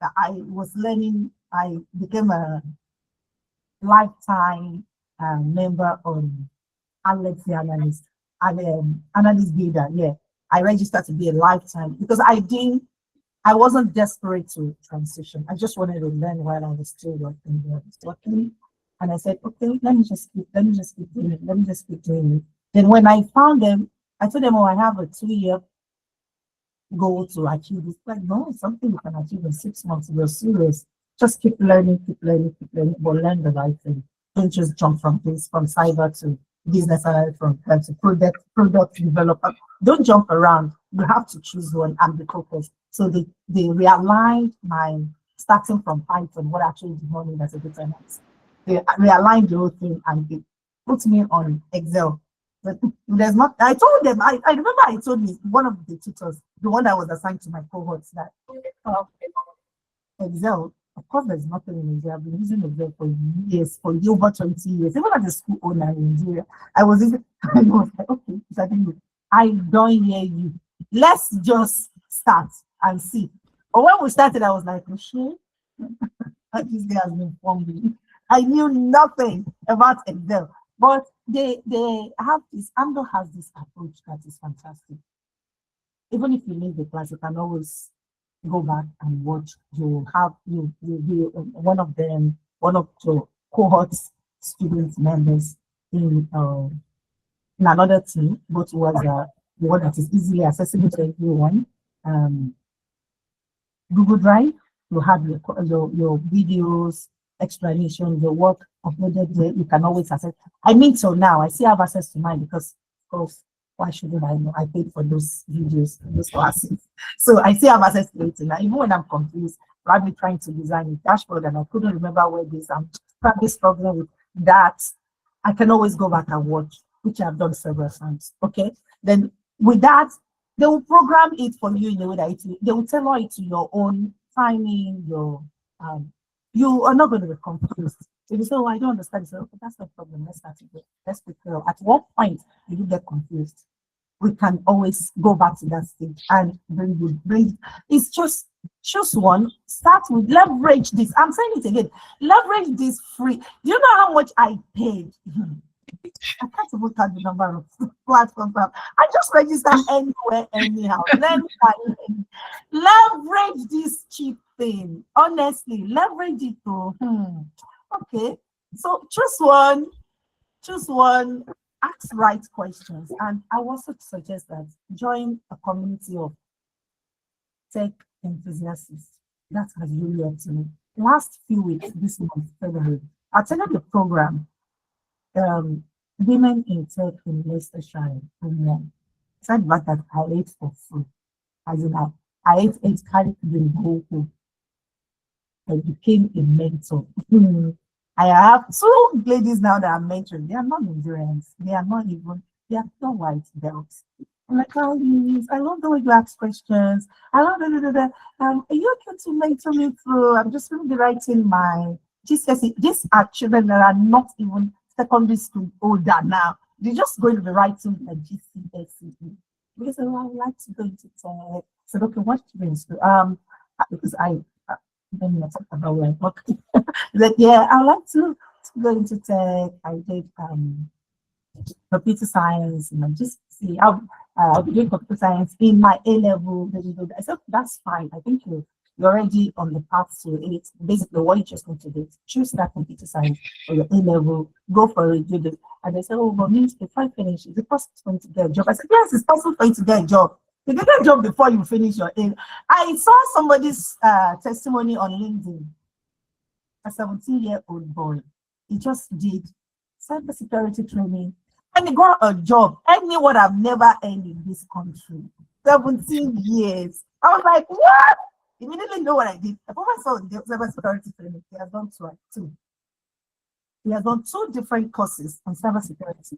I was learning. I became a lifetime member on Alex the analyst and analyst builder. Yeah, I registered to be a lifetime because I wasn't desperate to transition. I just wanted to learn while I was still working there. I was working, and I said, okay, let me just keep doing it. Let me just keep doing it. Then when I found them, I told them, oh, I have a 2-year goal to achieve. It's like, no, it's something you can achieve in 6 months. You're serious. Just keep learning, but learn the right thing. Don't just jump from cyber to business analyst, from to product developer. Don't jump around. You have to choose one and be focused. So they realigned my starting from Python, what actually the morning as a data analyst. They realigned the whole thing and they put me on Excel. But there's not, I told them, I remember I told me one of the tutors, the one that was assigned to my cohorts, that uh, Excel, of course, there's nothing in Nigeria. I've been using Excel for years, for over 20 years. Even as a school owner in Nigeria, I was using, I was like, okay, I don't hear you. Let's just start and see. But when we started, I was like, oh, shit, this guy has been forming. I knew nothing about Excel. But they have this, Amdo has this approach that is fantastic. Even if you leave the class, you can always go back and watch. You have one of the cohorts student members in another team, go towards the one that is easily accessible to everyone. Google Drive, you have your videos, explanation, your work uploaded there. You can always access. I mean, so now I still have access to mine because, of course, why shouldn't I know? I paid for those videos, those classes. So I still have access to it now. Even when I'm confused, probably trying to design a dashboard and I couldn't remember where this, I'm probably struggling with that. I can always go back and watch, which I've done several times. Okay. Then with that, they will program it for you in a way that they will tailor it to your own timing, you are not going to be confused. If you say, oh, I don't understand, you say, okay, that's no problem. Let's start again. Let's prepare. At what point do you get confused? We can always go back to that stage and bring it's just choose one, start with, leverage this. I'm saying it again, leverage this free. Do you know how much I paid? I can't even count the number of platforms. I just register anywhere, anyhow. Leverage this cheap thing. Honestly, leverage it to. Okay, so choose one, ask right questions, and I also suggest that join a community of tech enthusiasts. That has really helped me. Last few weeks, this month, February, I attended the program, um, Women in Tech in Leicestershire. And said that I ate for free. As in, I ate eight carried the go home. I became a mentor. I have two ladies now that I'm mentoring. They are not Nigerians. They are not even, they are not white belts. I'm like, oh, Liz, I love the way you ask questions. I love that. Are you okay to mentor me through? I'm just going to be writing my GCSE. These are children that are not even secondary school older now. They're just going to be writing a GCSE. Because oh, I would like to go into tech. I said, okay, what you going to do? Because I then I talked about where I work. Like, yeah, I would like to go into tech. I did computer science, and I just see how doing computer science in my A level. I said, that's fine. I think you're already on the path to it. Basically, what you just need to do is choose that computer science or your A level, go for it, do this. And they said, oh, but means if I finish, is it possible for you to get a job? I said, yes, it's possible for you to get a job. You can get a job before you finish your A. I saw somebody's testimony on LinkedIn. A 17-year-old boy. He just did cybersecurity training and he got a job. Anyone I've never earned in this country. 17 years. I was like, what? Immediately know what I did. I put myself in cybersecurity training. He has done two. He has done two different courses on cybersecurity.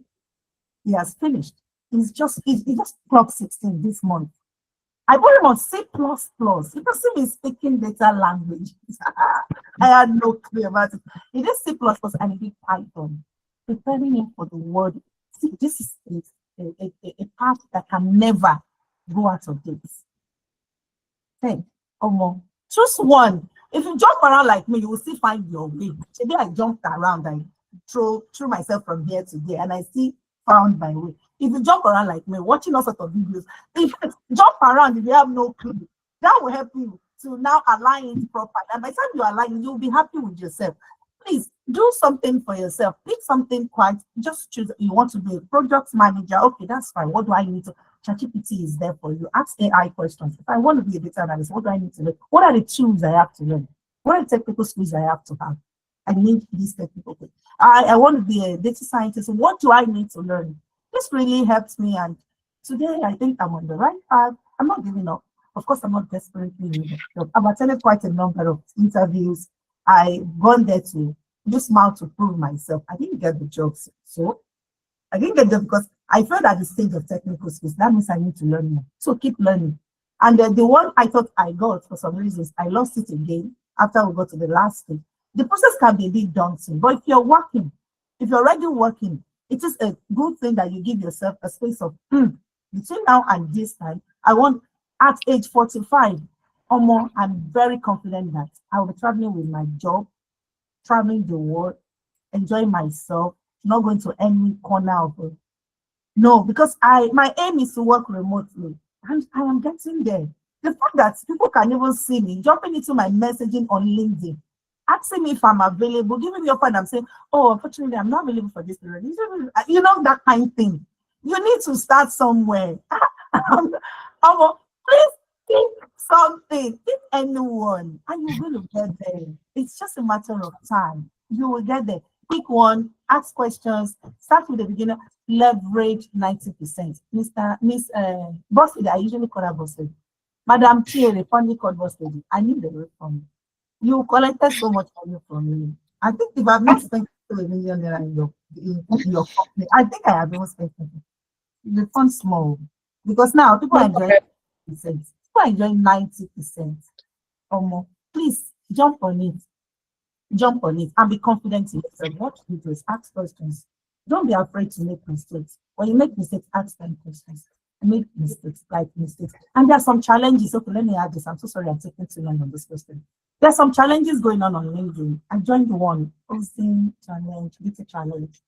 He has finished. He just clocked 16 this month. I put him on C++. You can see me speaking data language. I had no clue about it. He did C++ and he did Python, preparing him for the world. See, this is a path that can never go out of this. Hey, choose one. If you jump around like me, you will still find your way. Today I jumped around and threw myself from here to there, and I still found my way. If you jump around like me, watching all sorts of videos, if you jump around if you have no clue, that will help you to now align it properly. And by the time you align, you'll be happy with yourself. Please do something for yourself. Pick something quite, just choose. You want to be a product manager. Okay, that's fine. What do I need to? ChatGPT is there for you. Ask AI questions. If I want to be a data analyst, what do I need to learn? What are the tools I have to learn? What are the technical skills I have to have? I need these technical things. I want to be a data scientist. What do I need to learn? This really helps me. And today I think I'm on the right path. I'm not giving up. Of course, I'm not desperately needing a job. I've attended quite a number of interviews. I've gone there to use mouth to prove myself. I didn't get the job. So I didn't get them because I felt at the stage of technical skills. That means I need to learn more. So keep learning. And the one I thought I got, for some reasons, I lost it again after we got to the last stage. The process can be a bit daunting, but if you're working, if you're already working, it is a good thing that you give yourself a space of between now and this time. I want at age 45 or more, I'm very confident that I will be traveling with my job, traveling the world, enjoying myself, not going to any corner of it. No, because my aim is to work remotely, and I am getting there. The fact that people can even see me jumping into my messaging on LinkedIn, asking me if I'm available, giving me a phone, I'm saying, oh, unfortunately, I'm not available for this period. You know, that kind of thing. You need to start somewhere. Please pick something, pick anyone, and you're going to get there. It's just a matter of time. You will get there. Pick one, ask questions, start with the beginner, leverage 90%. Miss Boss Lady, I usually call her Boss Lady. Madam T, the funny called Boss Lady. I need the rate from you. You collected so much money from me. I think if I've not spent $1 million in your company, I think I have even spent it. The fund small. Because now people are enjoying 90%. People are enjoying 90% or more. Please jump on it. Jump on it and be confident in yourself. What you do is ask questions. Don't be afraid to make mistakes. When you make mistakes, ask them questions. Make mistakes, like mistakes. And there are some challenges. Okay, let me add this. I'm so sorry I'm taking too long on this question. There are some challenges going on LinkedIn. I joined one hosting challenge, data challenge.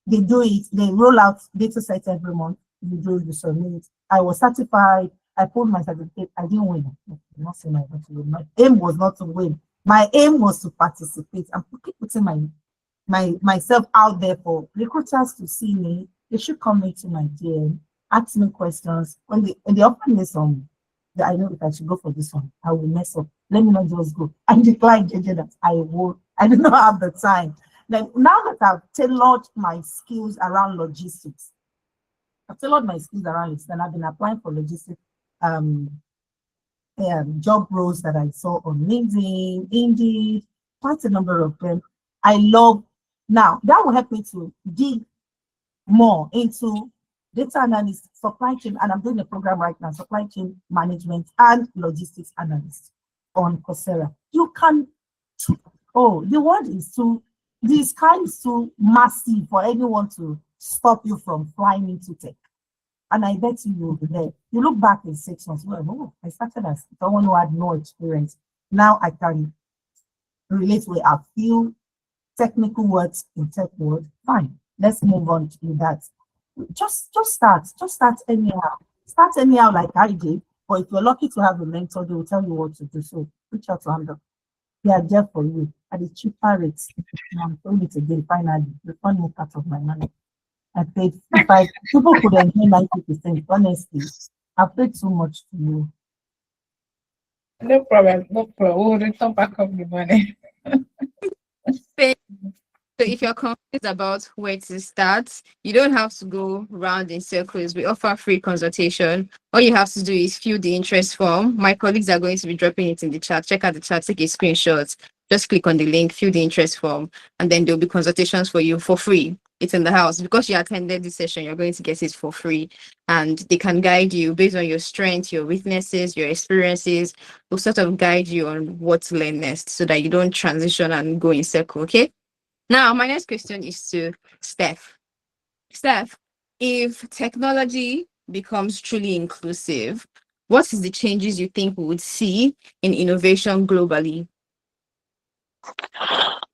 They do it, they roll out data sets every month. You do, you submit. I was certified. I pulled my certificate. I didn't win. I'm not saying I want to win. My aim was not to win. My aim was to participate. I'm putting myself out there for recruiters to see me. They should come into my DM, ask me questions. When they offer me some I know if I should go for this one, I will mess up. Let me not just go. I decline JJ that I will. I do not have the time. Then now that I've tailored my skills around logistics, I've tailored my skills around it, and I've been applying for logistics um, job roles that I saw on LinkedIn, Indeed, quite a number of them. I love now that will help me to dig more into data analysis, supply chain, and I'm doing a program right now, supply chain management and logistics analyst on Coursera. You can, oh, the world is too, the sky is too massive for anyone to stop you from flying into tech. And I bet you will be there. You look back in 6 months, well, oh, I started as someone who had no experience. Now I can relate with a few technical words in tech world. Fine, let's move on to that. Just start anyhow. Start anyhow like I did. But if you're lucky to have a mentor, they will tell you what to do. So reach out to them. They are there for you at the cheaper rates. And I'm doing it again finally. The funny part of my money. I paid if I people could enjoy 90%, honestly. I paid too much to you. No problem, no problem. We'll return back up the money. So if you're confused about where to start, you don't have to go round in circles. We offer free consultation. All you have to do is fill the interest form. My colleagues are going to be dropping it in the chat. Check out the chat, take a screenshot. Just click on the link, fill the interest form, and then there'll be consultations for you for free. It's in the house. Because you attended this session, you're going to get it for free. And they can guide you based on your strengths, your weaknesses, your experiences. They'll sort of guide you on what to learn next so that you don't transition and go in circle, okay? Now, my next question is to Steph. Steph, if technology becomes truly inclusive, what is the changes you think we would see in innovation globally?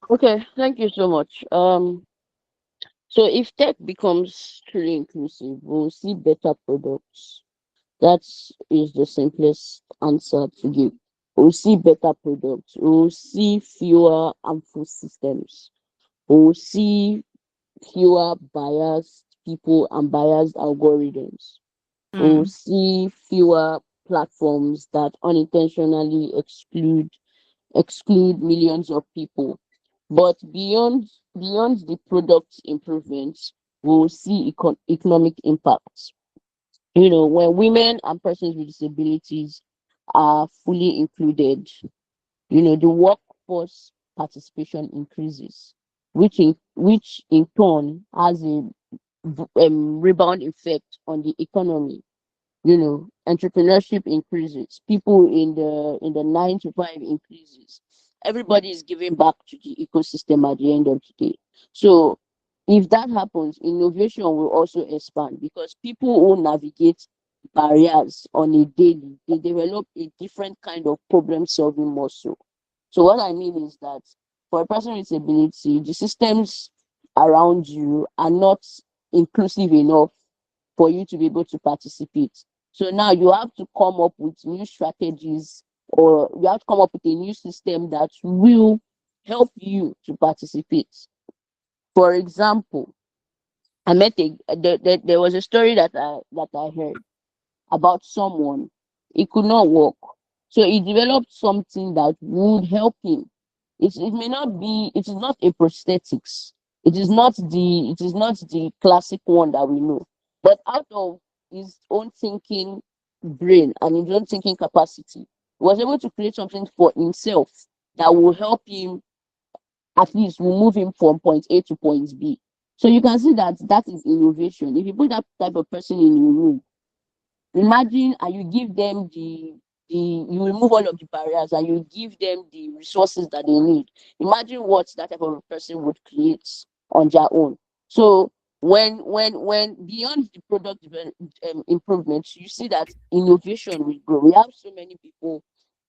Okay, thank you so much. So if tech becomes truly inclusive, we'll see better products. That is the simplest answer to give. We'll see better products. We'll see fewer harmful systems. We'll see fewer biased people and biased algorithms. We'll Mm, see fewer platforms that unintentionally exclude millions of people. But beyond the product improvements, we'll see economic impacts. When women and persons with disabilities are fully included, the workforce participation increases, which in turn has a rebound effect on the economy. Entrepreneurship increases, people in the 9 to 5 increases, everybody is giving back to the ecosystem at the end of the day. So if that happens, innovation will also expand because people who navigate barriers on a daily, they develop a different kind of problem solving muscle. So what I mean is that for a person with disability, the systems around you are not inclusive enough for you to be able to participate. So now you have to come up with new strategies, or you have to come up with a new system that will help you to participate. For example, there was a story that I heard about someone. He could not walk, so he developed something that would help him. It may not be, it is not a prosthetics, it is not the classic one that we know, but out of his own thinking brain and his own thinking capacity, he was able to create something for himself that will help him, at least will move him from point A to point B. So you can see that that is innovation. If you put that type of person in your room, imagine, and you give them you remove all of the barriers and you give them the resources that they need. Imagine what that type of a person would create on their own. So when beyond the product improvements, you see that innovation will grow. We have so many people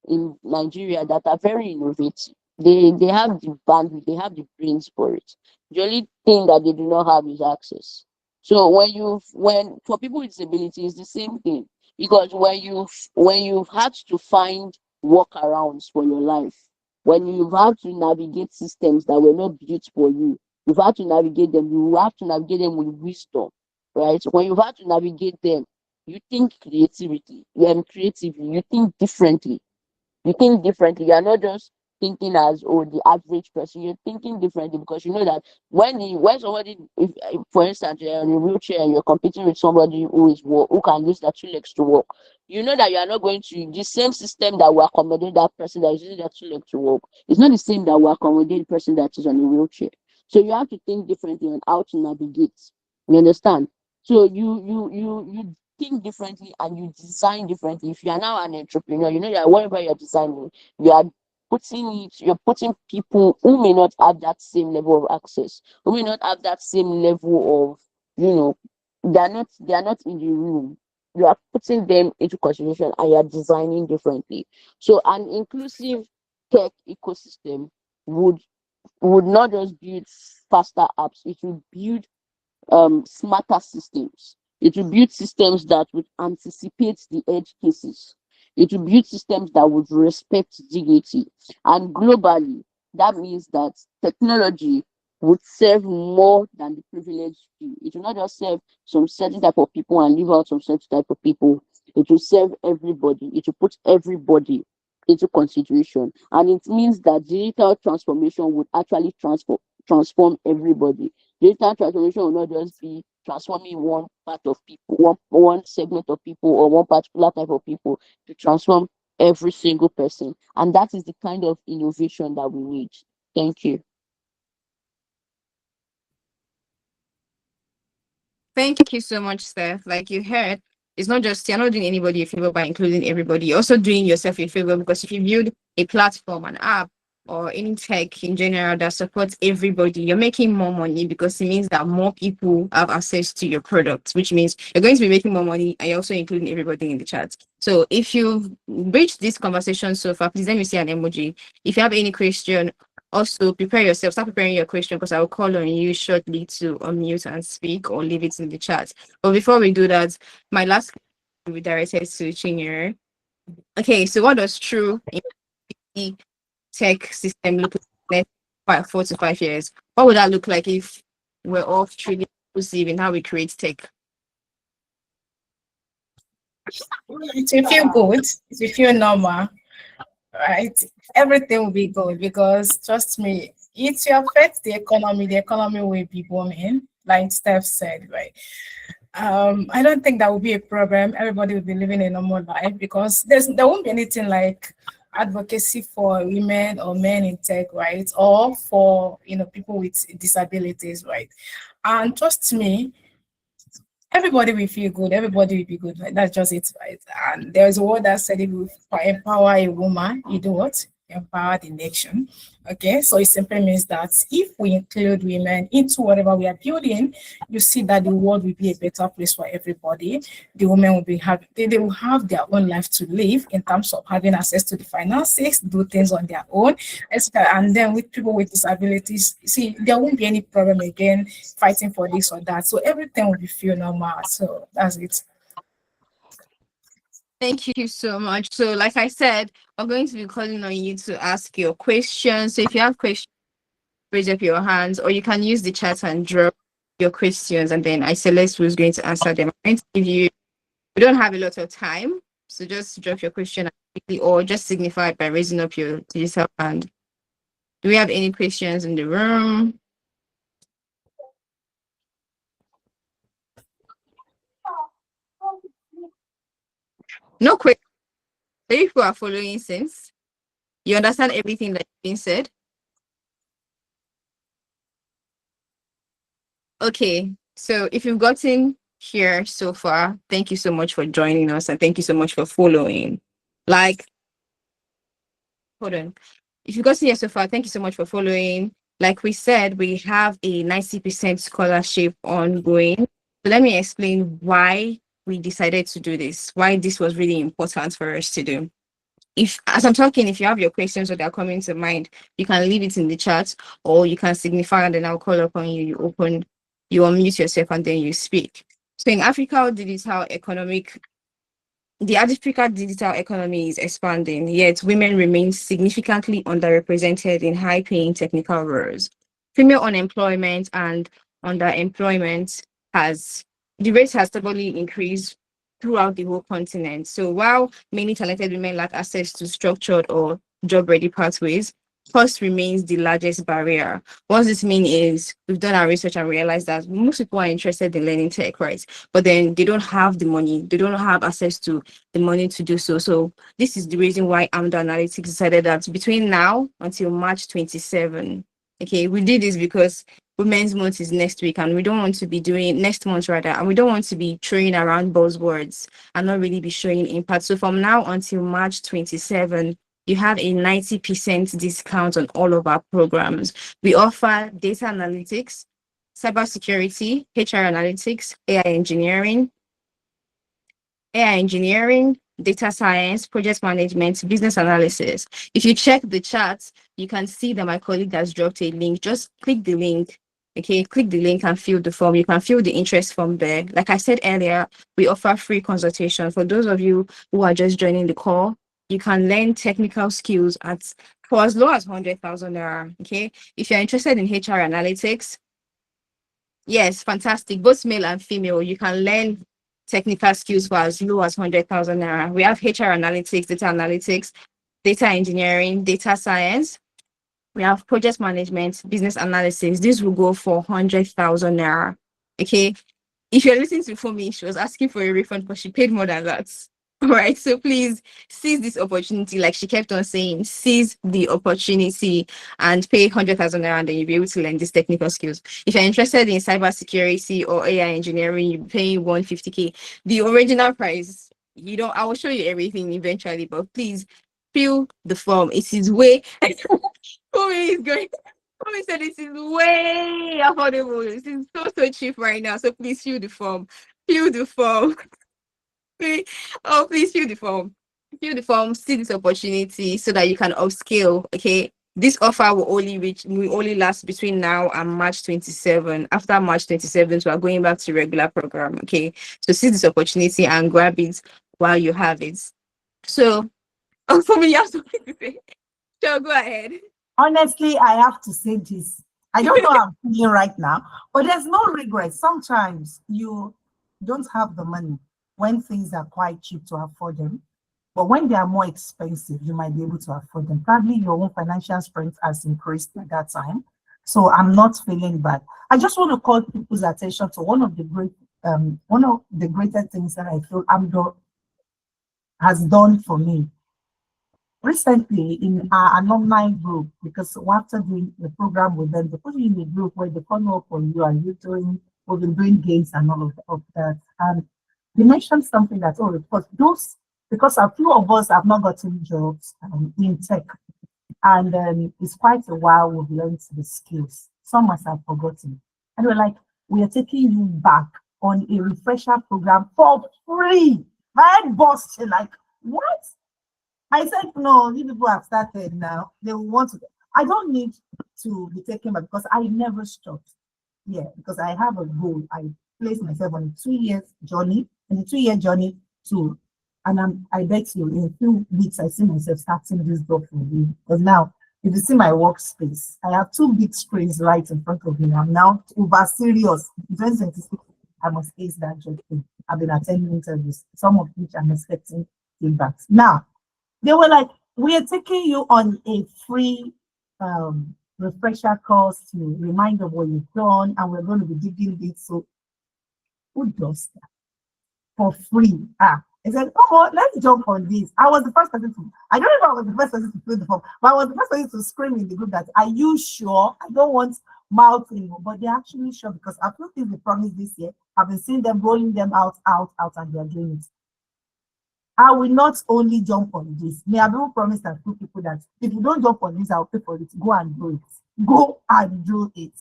in Nigeria that are very innovative. They have the bandwidth, they have the brains for it. The only thing that they do not have is access. So when for people with disability, it's the same thing, because when you've had to find workarounds for your life, when you've had to navigate systems that were not built for you, you've had to navigate them. You have to navigate them with wisdom, right? When you've had to navigate them, You think creatively, you think differently. You're not just thinking as, oh, the average person. You're thinking differently because you know that when somebody, if for instance you're in a wheelchair and you're competing with somebody who can use their two legs to walk, you know that you are not going to the same system that will accommodate that person that is using their two legs to walk. It's not the same that will accommodate the person that is on a wheelchair. So you have to think differently on how to navigate. You understand? So you think differently and you design differently. If you are now an entrepreneur, you know that whatever you're designing, you are you're putting people who may not have that same level of access, who may not have that same level of, you know, they are not in the room. You are putting them into consideration and you are designing differently. So an inclusive tech ecosystem would would not just build faster apps, it would build smarter systems. It will build systems that would anticipate the edge cases. It will build systems that would respect dignity. And globally, that means that technology would serve more than the privileged few. It will not just serve some certain type of people and leave out some certain type of people. It will serve everybody. It will put everybody into consideration. And it means that digital transformation would actually transform everybody. Digital transformation will not just be transforming one part of people, one segment of people, or one particular type of people, to transform every single person. And that is the kind of innovation that we need. Thank you. Thank you so much, Steph. Like you heard, it's not just you're not doing anybody a favor by including everybody. You're also doing yourself a favor because if you build a platform, an app, or any tech in general that supports everybody, you're making more money because it means that more people have access to your products, which means you're going to be making more money and you're also including everybody in the chat. So if you've reached this conversation so far, please let me see an emoji. If you have any question, also prepare yourself, start preparing your question because I will call on you shortly to unmute and speak or leave it in the chat. But before we do that, my last question will be directed to Chinyere. Okay, so what does true in the tech system look like in 4 to 5 years? What would that look like if we're all truly inclusive in how we create tech? It will feel good. It will feel normal, right? Everything will be good because trust me, it will affect the economy. The economy will be booming, like Steph said, right? I don't think that will be a problem. Everybody will be living a normal life because there won't be anything like advocacy for women or men in tech, right? Or for people with disabilities, right? And trust me, everybody will feel good. Everybody will be good. Like, that's just it, right? And there's a word that said if you empower a woman, you do what? Empower the nation. Okay, so it simply means that if we include women into whatever we are building, you see that the world will be a better place for everybody. The women will be having they will have their own life to live in terms of having access to the finances, do things on their own, etc. And then with people with disabilities, see, there won't be any problem again fighting for this or that. So everything will be feel normal. So that's it. Thank you so much. So, like I said, we're going to be calling on you to ask your questions. So, if you have questions, raise up your hands, or you can use the chat and drop your questions, and then I select who's going to answer them. I'm going to give you, we don't have a lot of time, so just drop your question quickly, or just signify it by raising up your digital hand. Do we have any questions in the room? No questions. If you are following since you understand everything that's being said. Okay, so if you've gotten here so far, thank you so much for joining us and thank you so much for following. Like, hold on. If you've gotten here so far, thank you so much for following. Like we said, we have a 90% scholarship ongoing. So let me explain why we decided to do this, why this was really important for us to do. If as I'm talking, if you have your questions or they're coming to mind, you can leave it in the chat or you can signify and then I'll call upon you. You unmute yourself and then you speak. So in the Africa digital economy is expanding, yet women remain significantly underrepresented in high-paying technical roles. Female unemployment and underemployment the rate has stubbornly increased throughout the whole continent. So while many talented women lack access to structured or job-ready pathways, cost remains the largest barrier. What this means is we've done our research and realized that most people are interested in learning tech, right? But then they don't have the money, they don't have access to the money to do so. So this is the reason why Amdoranalytics decided that between now until March 27, okay, we did this because Women's Month is next week, and we don't want to be doing next month rather, and we don't want to be throwing around buzzwords and not really be showing impact. So from now until March 27, you have a 90% discount on all of our programs. We offer data analytics, cybersecurity, HR analytics, AI engineering, data science, project management, business analysis. If you check the chat, you can see that my colleague has dropped a link. Just click the link. Okay, click the link and fill the form. You can fill the interest form there. Like I said earlier, we offer free consultation. For those of you who are just joining the call, you can learn technical skills at for as low as 100,000 naira. Okay, if you're interested in HR analytics, yes, fantastic. Both male and female, you can learn technical skills for as low as 100,000 naira. We have HR analytics, data engineering, data science. We have project management, business analysis. This will go for 100,000 naira. Okay. If you're listening to Fumi, she was asking for a refund, but she paid more than that. All right. So please seize this opportunity. Like she kept on saying, seize the opportunity and pay 100,000 naira, and then you'll be able to learn these technical skills. If you're interested in cybersecurity or AI engineering, you're paying 150K. The original price, I will show you everything eventually, but please fill the form. It is way Fumi is going. Fumi said it is way affordable. It is so cheap right now. So please fill the form. Fill the form. Oh, please fill the form. Fill the form, see this opportunity so that you can upscale. Okay. This offer will only last between now and March 27. After March 27, we are going back to regular program. Okay. So see this opportunity and grab it while you have it. So for me, you have something to say. Sure, go ahead. Honestly, I have to say this. I don't know how I'm feeling right now, but there's no regret. Sometimes you don't have the money when things are quite cheap to afford them. But when they are more expensive, you might be able to afford them. Probably your own financial strength has increased at that time. So I'm not feeling bad. I just want to call people's attention to one of the greatest things that I feel Amdo has done for me recently in our alumni group, because after doing the program with them, they put you in a group where they follow up on you, and you doing, we've been doing games and all of that. And they mentioned something that, oh, because a few of us have not gotten jobs in tech, and it's quite a while we've learned the skills. Some must have forgotten. And we're like, we are taking you back on a refresher program for free. My head busted, like, what? I said, no, you people have started now. They will want to. I don't need to be taken back because I never stopped. Yeah, because I have a goal. I place myself on a 2 years journey, and a 2 year journey to, and I bet you in a few weeks I see myself starting this job for you. Because now, if you see my workspace, I have two big screens right in front of me. I'm now over serious. In 2026, I must ace that job thing. I've been attending interviews, some of which I'm expecting feedbacks. Now, they were like, we are taking you on a free refresher course to remind of what you've done, and we're going to be digging it. So who does that for free? I said, oh, let's jump on this. I was the first person to, I don't know if I was the first person to fill the form, but I was the first person to scream in the group that, are you sure? I don't want mouthing, but they're actually sure, because I've put things they promised this year. I've been seeing them rolling them out, and they're doing it. I will not only jump on this. May I don't promise that two people that if you don't jump on this, I'll pay for it. Go and do it. Go and do it.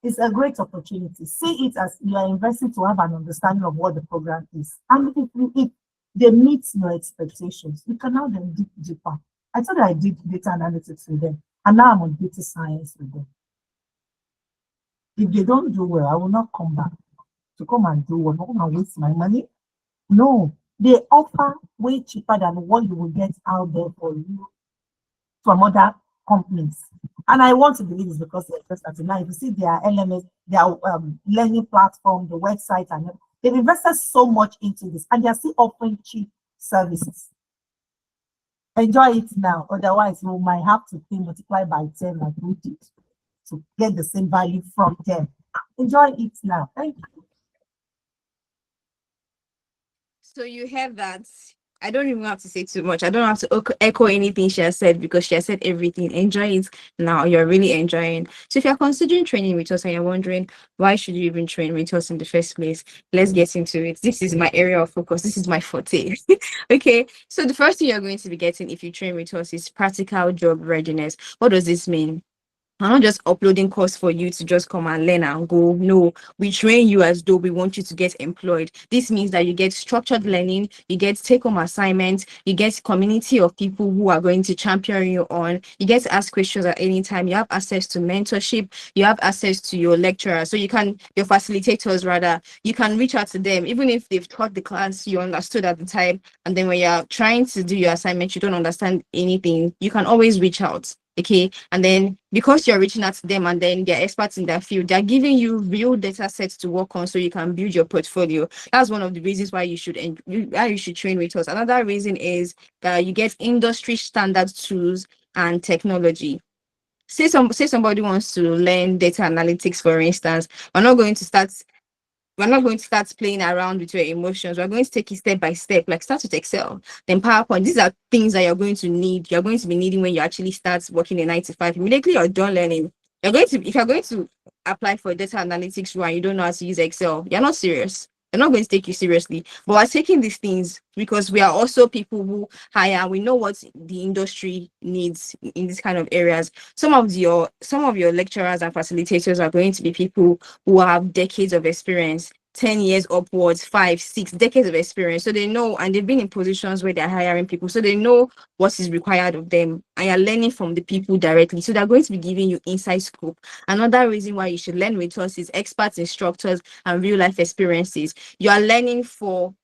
It's a great opportunity. See it as you are investing to have an understanding of what the program is. And if they meet your expectations, you can now then dig deeper. I thought I did data analytics with them, and now I'm on data science with them. If they don't do well, I will not come back to come and do well. I'm not going to waste my money. No, they offer way cheaper than what you will get out there for you from other companies. And I want to believe it's because they're just starting now. If you see their LMS, their learning platform, the website, and They've invested so much into this, and they're still offering cheap services. Enjoy it now. Otherwise, you might have to pay multiply by 10 like we did to get the same value from them. Enjoy it now. Thank you. So you have that. I don't even have to say too much. I don't have to echo anything she has said because she has said everything. Enjoy it now. You're really enjoying. So if you're considering training with us and you're wondering why should you even train with us in the first place, let's get into it. This is my area of focus. This is my forte. Okay. So the first thing you're going to be getting if you train with us is practical job readiness. What does this mean? I'm not just uploading course for you to just come and learn and go. No, we train you as though we want you to get employed. This means that you get structured learning, you get take-home assignments, you get community of people who are going to champion you on. You get to ask questions at any time. You have access to mentorship. You have access to your lecturer. So your facilitators rather, you can reach out to them, even if they've taught the class you understood at the time. And then when you're trying to do your assignment, you don't understand anything, you can always reach out. Okay, and then because you're reaching out to them and then they're experts in their field, they're giving you real data sets to work on so you can build your portfolio. That's one of the reasons why you should train with us. Another reason is that you get industry standard tools and technology. Say somebody wants to learn data analytics, for instance. We're not going to start playing around with your emotions. We're going to take it step by step, like start with Excel, then PowerPoint. These are things that you're going to need. You're going to be needing when you actually start working in 9 to 5. Immediately you're done learning. If you're going to apply for data analytics role and you don't know how to use Excel, you're not serious. They're not going to take you seriously. But we're taking these things because we are also people who hire. We know what the industry needs in these kind of areas. Some of your lecturers and facilitators are going to be people who have decades of experience, 10 years upwards, 5 6 decades of experience. So they know, and they've been in positions where they're hiring people, so they know what is required of them, and you're learning from the people directly, so they're going to be giving you inside scope. Another reason why you should learn with us is experts, instructors, and real life experiences. You're learning from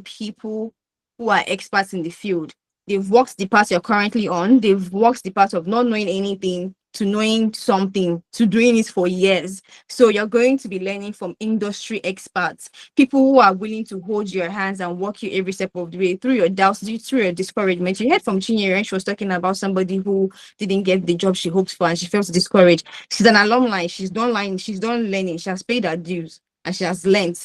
people who are experts in the field. They've worked the part you're currently on. They've worked the part of not knowing anything to knowing something to doing it for years. So you're going to be learning from industry experts, people who are willing to hold your hands and walk you every step of the way through your doubts, through your discouragement. You heard from Chinyere, and she was talking about somebody who didn't get the job she hoped for and she felt discouraged. She's an alumni. She's done learning. She has paid her dues and she has learned.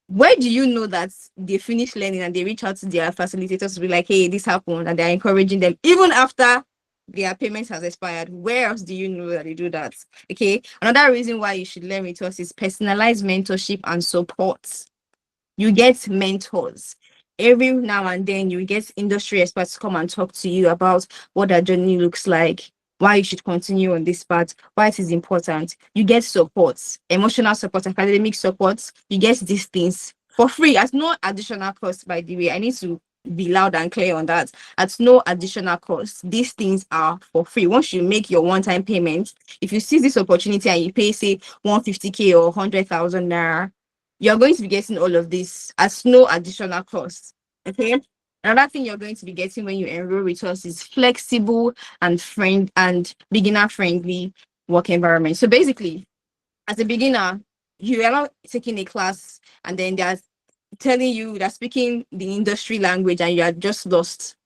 Where do you know that they finish learning and they reach out to their facilitators to be like, hey, this happened, and they're encouraging them even after their payment has expired? Where else do you know that they do that? Okay. Another reason why you should learn with us is personalized mentorship and support. You get mentors. Every now and then, you get industry experts come and talk to you about what that journey looks like, why you should continue on this path, why it is important. You get support, emotional support, academic support. You get these things for free at no additional cost, by the way. I need to be loud and clear on that. At no additional cost. These things are for free. Once you make your one-time payment, if you see this opportunity and you pay, say, 150K or 100,000 naira, you're going to be getting all of this at no additional cost. Okay. Another thing you're going to be getting when you enroll with us is flexible and beginner friendly work environment. So basically, as a beginner, you are not taking a class and then they're telling you they're speaking the industry language and you are just lost.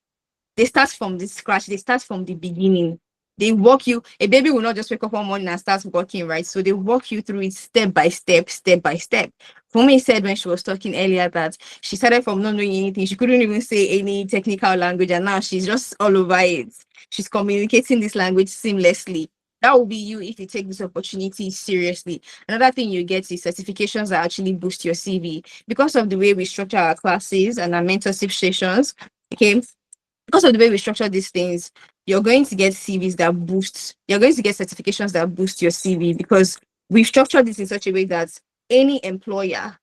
They start from the scratch, they start from the beginning. They walk you, a baby will not just wake up one morning and start walking, right? So they walk you through it step by step, step by step. Fumi said when she was talking earlier that she started from not knowing anything. She couldn't even say any technical language, and now she's just all over it. She's communicating this language seamlessly. That will be you if you take this opportunity seriously. Another thing you get is certifications that actually boost your CV. Because of the way we structure our classes and our mentorship sessions, okay, because of the way we structure these things, you're going to get you're going to get certifications that boost your CV, because we've structured this in such a way that any employer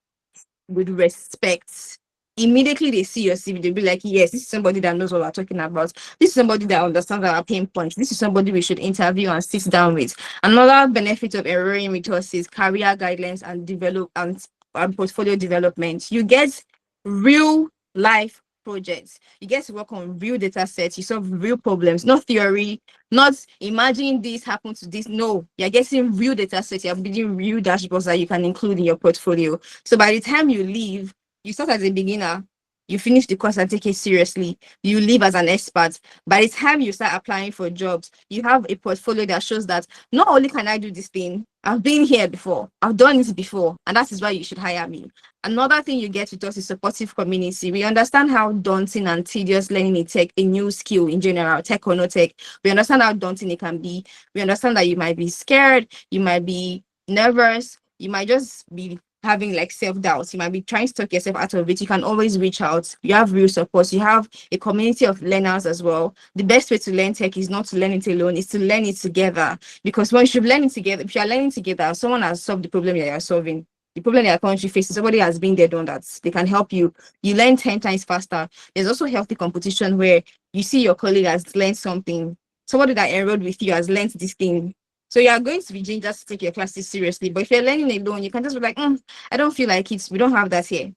would respect. Immediately they see your CV, they'll be like, yes, this is somebody that knows what we're talking about. This is somebody that understands our pain points. This is somebody we should interview and sit down with. Another benefit of enrolling with us is career guidelines and portfolio development. You get real life projects. You get to work on real data sets. You solve real problems, not theory, not imagine this happened to this. No, you're getting real data sets. You're building real dashboards that you can include in your portfolio. So by the time you leave, you start as a beginner, you finish the course and take it seriously, you leave as an expert. By the time you start applying for jobs, you have a portfolio that shows that not only can I do this thing, I've been here before, I've done this before, and that is why you should hire me. Another thing you get with us is supportive community. We understand how daunting and tedious learning a new skill in general, tech or no tech. We understand how daunting it can be. We understand that you might be scared, you might be nervous, you might just be having like self-doubt, you might be trying to talk yourself out of it. You can always reach out. You have real support. You have a community of learners as well. The best way to learn tech is not to learn it alone, it's to learn it together. Because once you've learned it together, if you're learning together, someone has solved the problem that you're solving. The problem that your country faces, somebody has been there, done that. They can help you. You learn 10 times faster. There's also healthy competition where you see your colleague has learned something. Somebody that enrolled with you has learned this thing. So you are going to be just to take your classes seriously. But if you're learning alone, you can just be like, I don't feel like it. We don't have that here.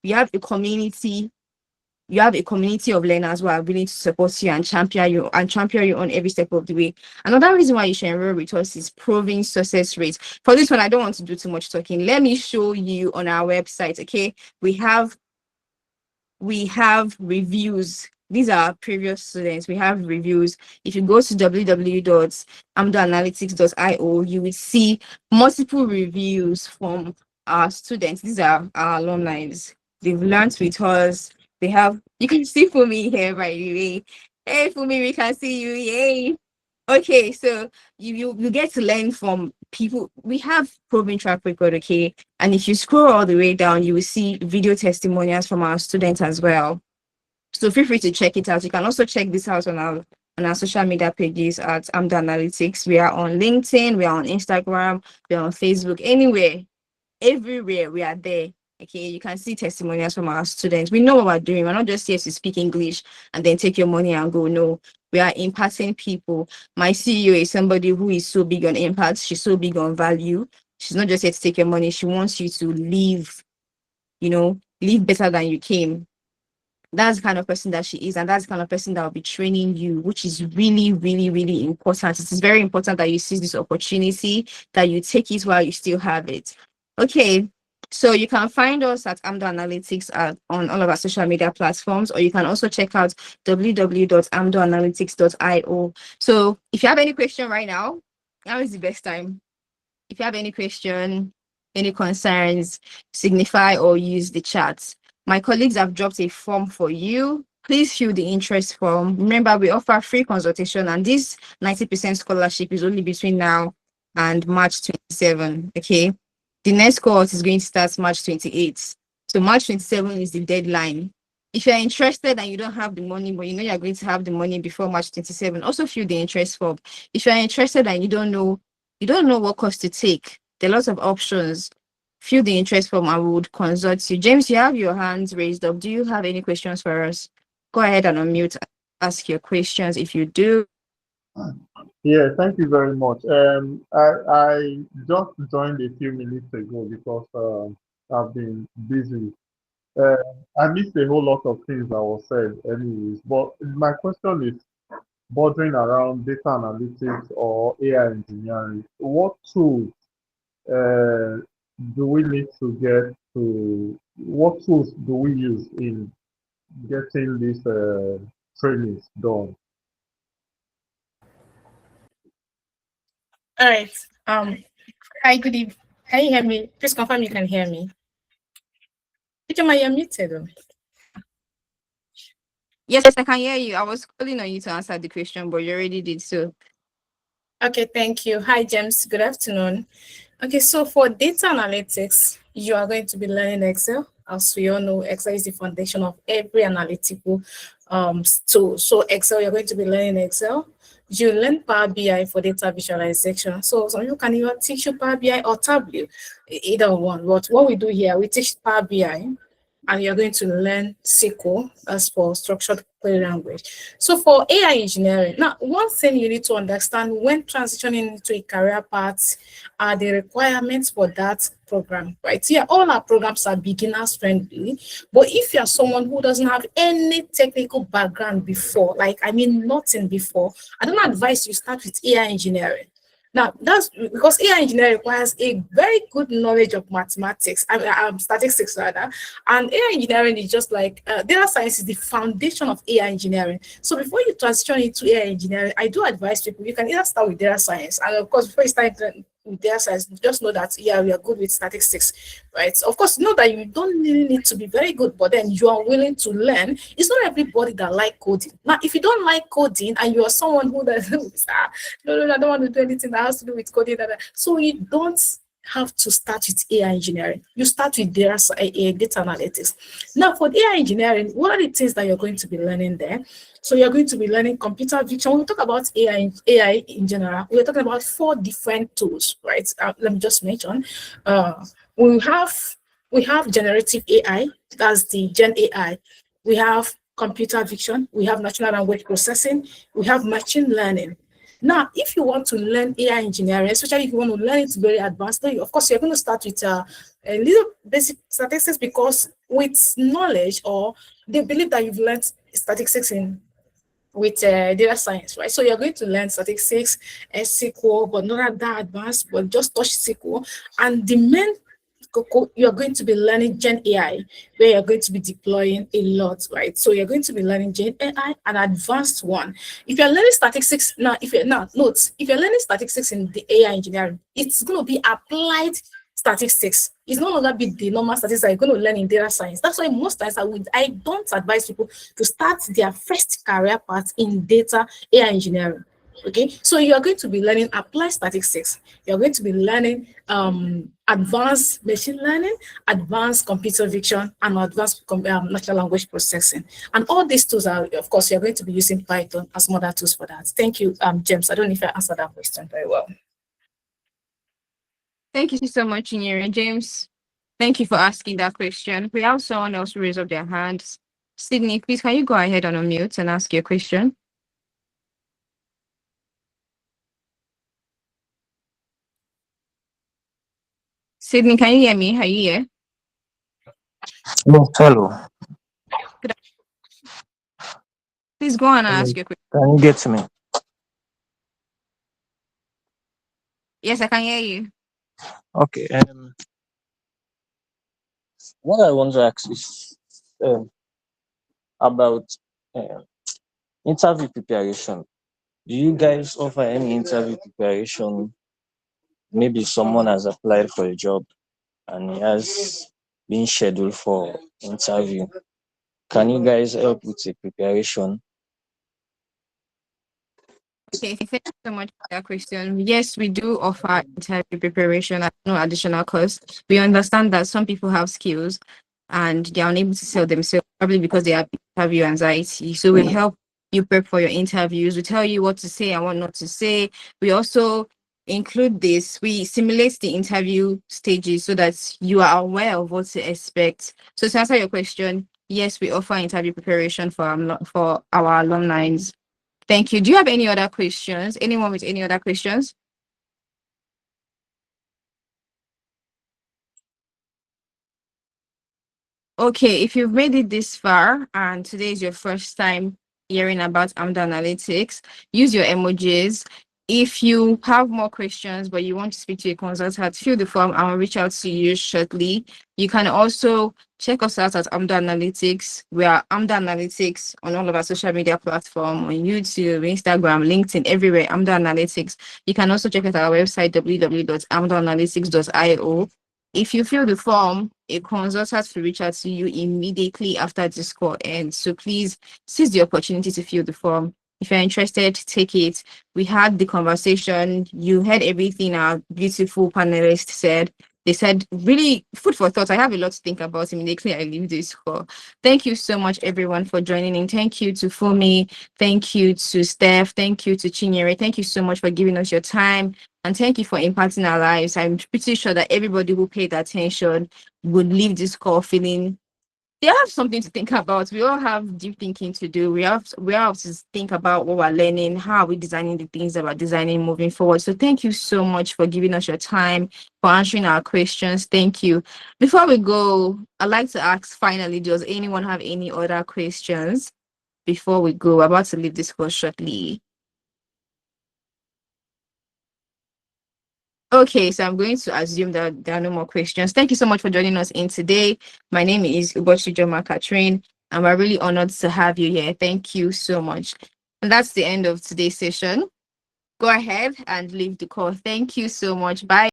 You have a community. You have a community of learners who are willing to support you and champion you on every step of the way. Another reason why you should enroll with us is proving success rates. For this one, I don't want to do too much talking. Let me show you on our website. Okay, we have reviews. These are previous students. We have reviews. If you go to www.amdoranalytics.io, you will see multiple reviews from our students. These are our alumni. They've learned with us. They have, you can see Fumi here, by the way. Hey, Fumi, we can see you. Yay. Okay, so you get to learn from people. We have proven track record, okay? And if you scroll all the way down, you will see video testimonials from our students as well. So feel free to check it out. You can also check this out on our social media pages at Amdoranalytics. We are on LinkedIn, we are on Instagram, we are on Facebook, anywhere, everywhere we are there. Okay, you can see testimonials from our students. We know what we're doing. We're not just here to speak English and then take your money and go. No, we are impacting people. My CEO is somebody who is so big on impact. She's so big on value. She's not just here to take your money. She wants you to live, live better than you came. That's the kind of person that she is, and that's the kind of person that will be training you, which is really, really, really important. It is very important that you seize this opportunity, that you take it while you still have it. Okay, so you can find us at Amdoranalytics on all of our social media platforms, or you can also check out www.amdoranalytics.io. So if you have any question right now is the best time. If you have any question, any concerns, signify or use the chat. My colleagues have dropped a form for you. Please fill the interest form. Remember, we offer free consultation, and this 90% scholarship is only between now and March 27. Okay. The next course is going to start March 28th. So March 27 is the deadline. If you're interested and you don't have the money, but you know you're going to have the money before March 27, also fill the interest form. If you're interested and you don't know what course to take, there are lots of options. Fill the interest form and we would consult you. James, you have your hands raised up. Do you have any questions for us? Go ahead and unmute, ask your questions if you do. Yeah, thank you very much. I just joined a few minutes ago because I've been busy. Uh, I missed a whole lot of things that was said anyways, but my question is bordering around data analytics or AI engineering. What tools do we need to get to, what tools do we use in getting these trainings done? All right. Hi, good evening. Can you hear me? Please confirm you can hear me. Ichema, you're muted though. Yes, I can hear you. I was calling on you to answer the question, but you already did so. Okay, thank you. Hi, James. Good afternoon. Okay, so for data analytics, you are going to be learning Excel. As we all know, Excel is the foundation of every analytical tool. So Excel, you're going to be learning Excel. You learn Power BI for data visualization. So some people can either teach you Power BI or Tableau, either one. But what we do here, we teach Power BI, and you're going to learn SQL as for structured query language. So for AI engineering, now one thing you need to understand when transitioning into a career path are the requirements for that program, right? Yeah, all our programs are beginners friendly, but if you're someone who doesn't have any technical background before, like, I mean, nothing before, I don't advise you start with AI engineering. Now, that's because AI engineering requires a very good knowledge of mathematics, statistics rather, and AI engineering is just like data science is the foundation of AI engineering. So before you transition into AI engineering, I do advise people you can either start with data science, and of course, before you start with data science, just know that yeah, we are good with statistics, right? So of course, know that you don't really need to be very good, but then you are willing to learn. It's not everybody that like coding. Now, if you don't like coding and you are someone who doesn't, no, I don't want to do anything that has to do with coding. So you don't have to start with AI engineering. You start with data analytics. Now, for AI engineering, what are the things that you're going to be learning there? So you're going to be learning computer vision. When we talk about AI in general, we're talking about 4 different tools, right? Let me just mention. Uh, we have generative AI, that's the Gen AI. We have computer vision, we have natural language processing, we have machine learning. Now, if you want to learn AI engineering, especially if you want to learn it very advanced, of course, you're going to start with a little basic statistics, because with knowledge, or they believe that you've learned statistics with data science, right? So you're going to learn statistics, SQL, but not that advanced, but just touch SQL. And the main you're going to be learning Gen AI, where you're going to be deploying a lot, right? So you're going to be learning Gen AI, an advanced one. If you're learning statistics now, if you're learning statistics in the AI engineering, it's going to be applied statistics. It's no longer be the normal statistics that you're going to learn in data science. That's why most times I don't advise people to start their first career path in data AI engineering. Okay, so you are going to be learning applied statistics. You're going to be learning advanced machine learning, advanced computer vision, and advanced natural language processing. And all these tools are, of course, you're going to be using Python as mother tools for that. Thank you, James. I don't know if I answered that question very well. Thank you so much, Inyere. James, thank you for asking that question. We have someone else raise up their hands. Sydney, please, can you go ahead on unmute and ask your question? Sydney, can you hear me? Are you here? No, hello. Please go on and Hello. ask your question. Can you get to me? Yes, I can hear you. Okay. What I want to ask is about um, interview preparation. Do you guys offer any interview preparation? Maybe someone has applied for a job and he has been scheduled for interview. Can you guys help with the preparation? Okay, thank you so much for that question. Yes, we do offer interview preparation at no additional cost. We understand that some people have skills and they are unable to sell themselves, probably because they have interview anxiety. So we help you prep for your interviews. We tell you what to say and what not to say. We also include this. We simulate the interview stages so that you are aware of what to expect. So to answer your question, yes, we offer interview preparation for our alumni. Thank you. Do you have any other questions? Anyone with any other questions? Okay, if you've made it this far and today is your first time hearing about Amdoranalytics, use your emojis. If you have more questions but you want to speak to a consultant, fill the form. I will reach out to you shortly. You can also check us out at Amdoranalytics. We are Amdoranalytics on all of our social media platforms, on YouTube, Instagram, LinkedIn, everywhere, Amdoranalytics. You can also check out our website, www.amdoranalytics.io. If you fill the form, a consultant will reach out to you immediately after this call ends. So please seize the opportunity to fill the form. If you're interested, take it. We had the conversation. You heard everything our beautiful panelists said. They said really food for thought. I have a lot to think about immediately I leave this call. Thank you so much, everyone, for joining in. Thank you to Fumi. Thank you to Steph. Thank you to Chinyere. Thank you so much for giving us your time. And thank you for impacting our lives. I'm pretty sure that everybody who paid attention would leave this call feeling they have something to think about. We all have deep thinking to do. We have to think about what we're learning, how are we designing the things that we're designing moving forward. So thank you so much for giving us your time, for answering our questions. Thank you. Before we go, I'd like to ask finally, does anyone have any other questions before we go? We're about to leave this course shortly. Okay, so I'm going to assume that there are no more questions. Thank you so much for joining us in today. My name is Ubochi Joma Katrin, and we're really honored to have you here. Thank you so much. And that's the end of today's session. Go ahead and leave the call. Thank you so much. Bye.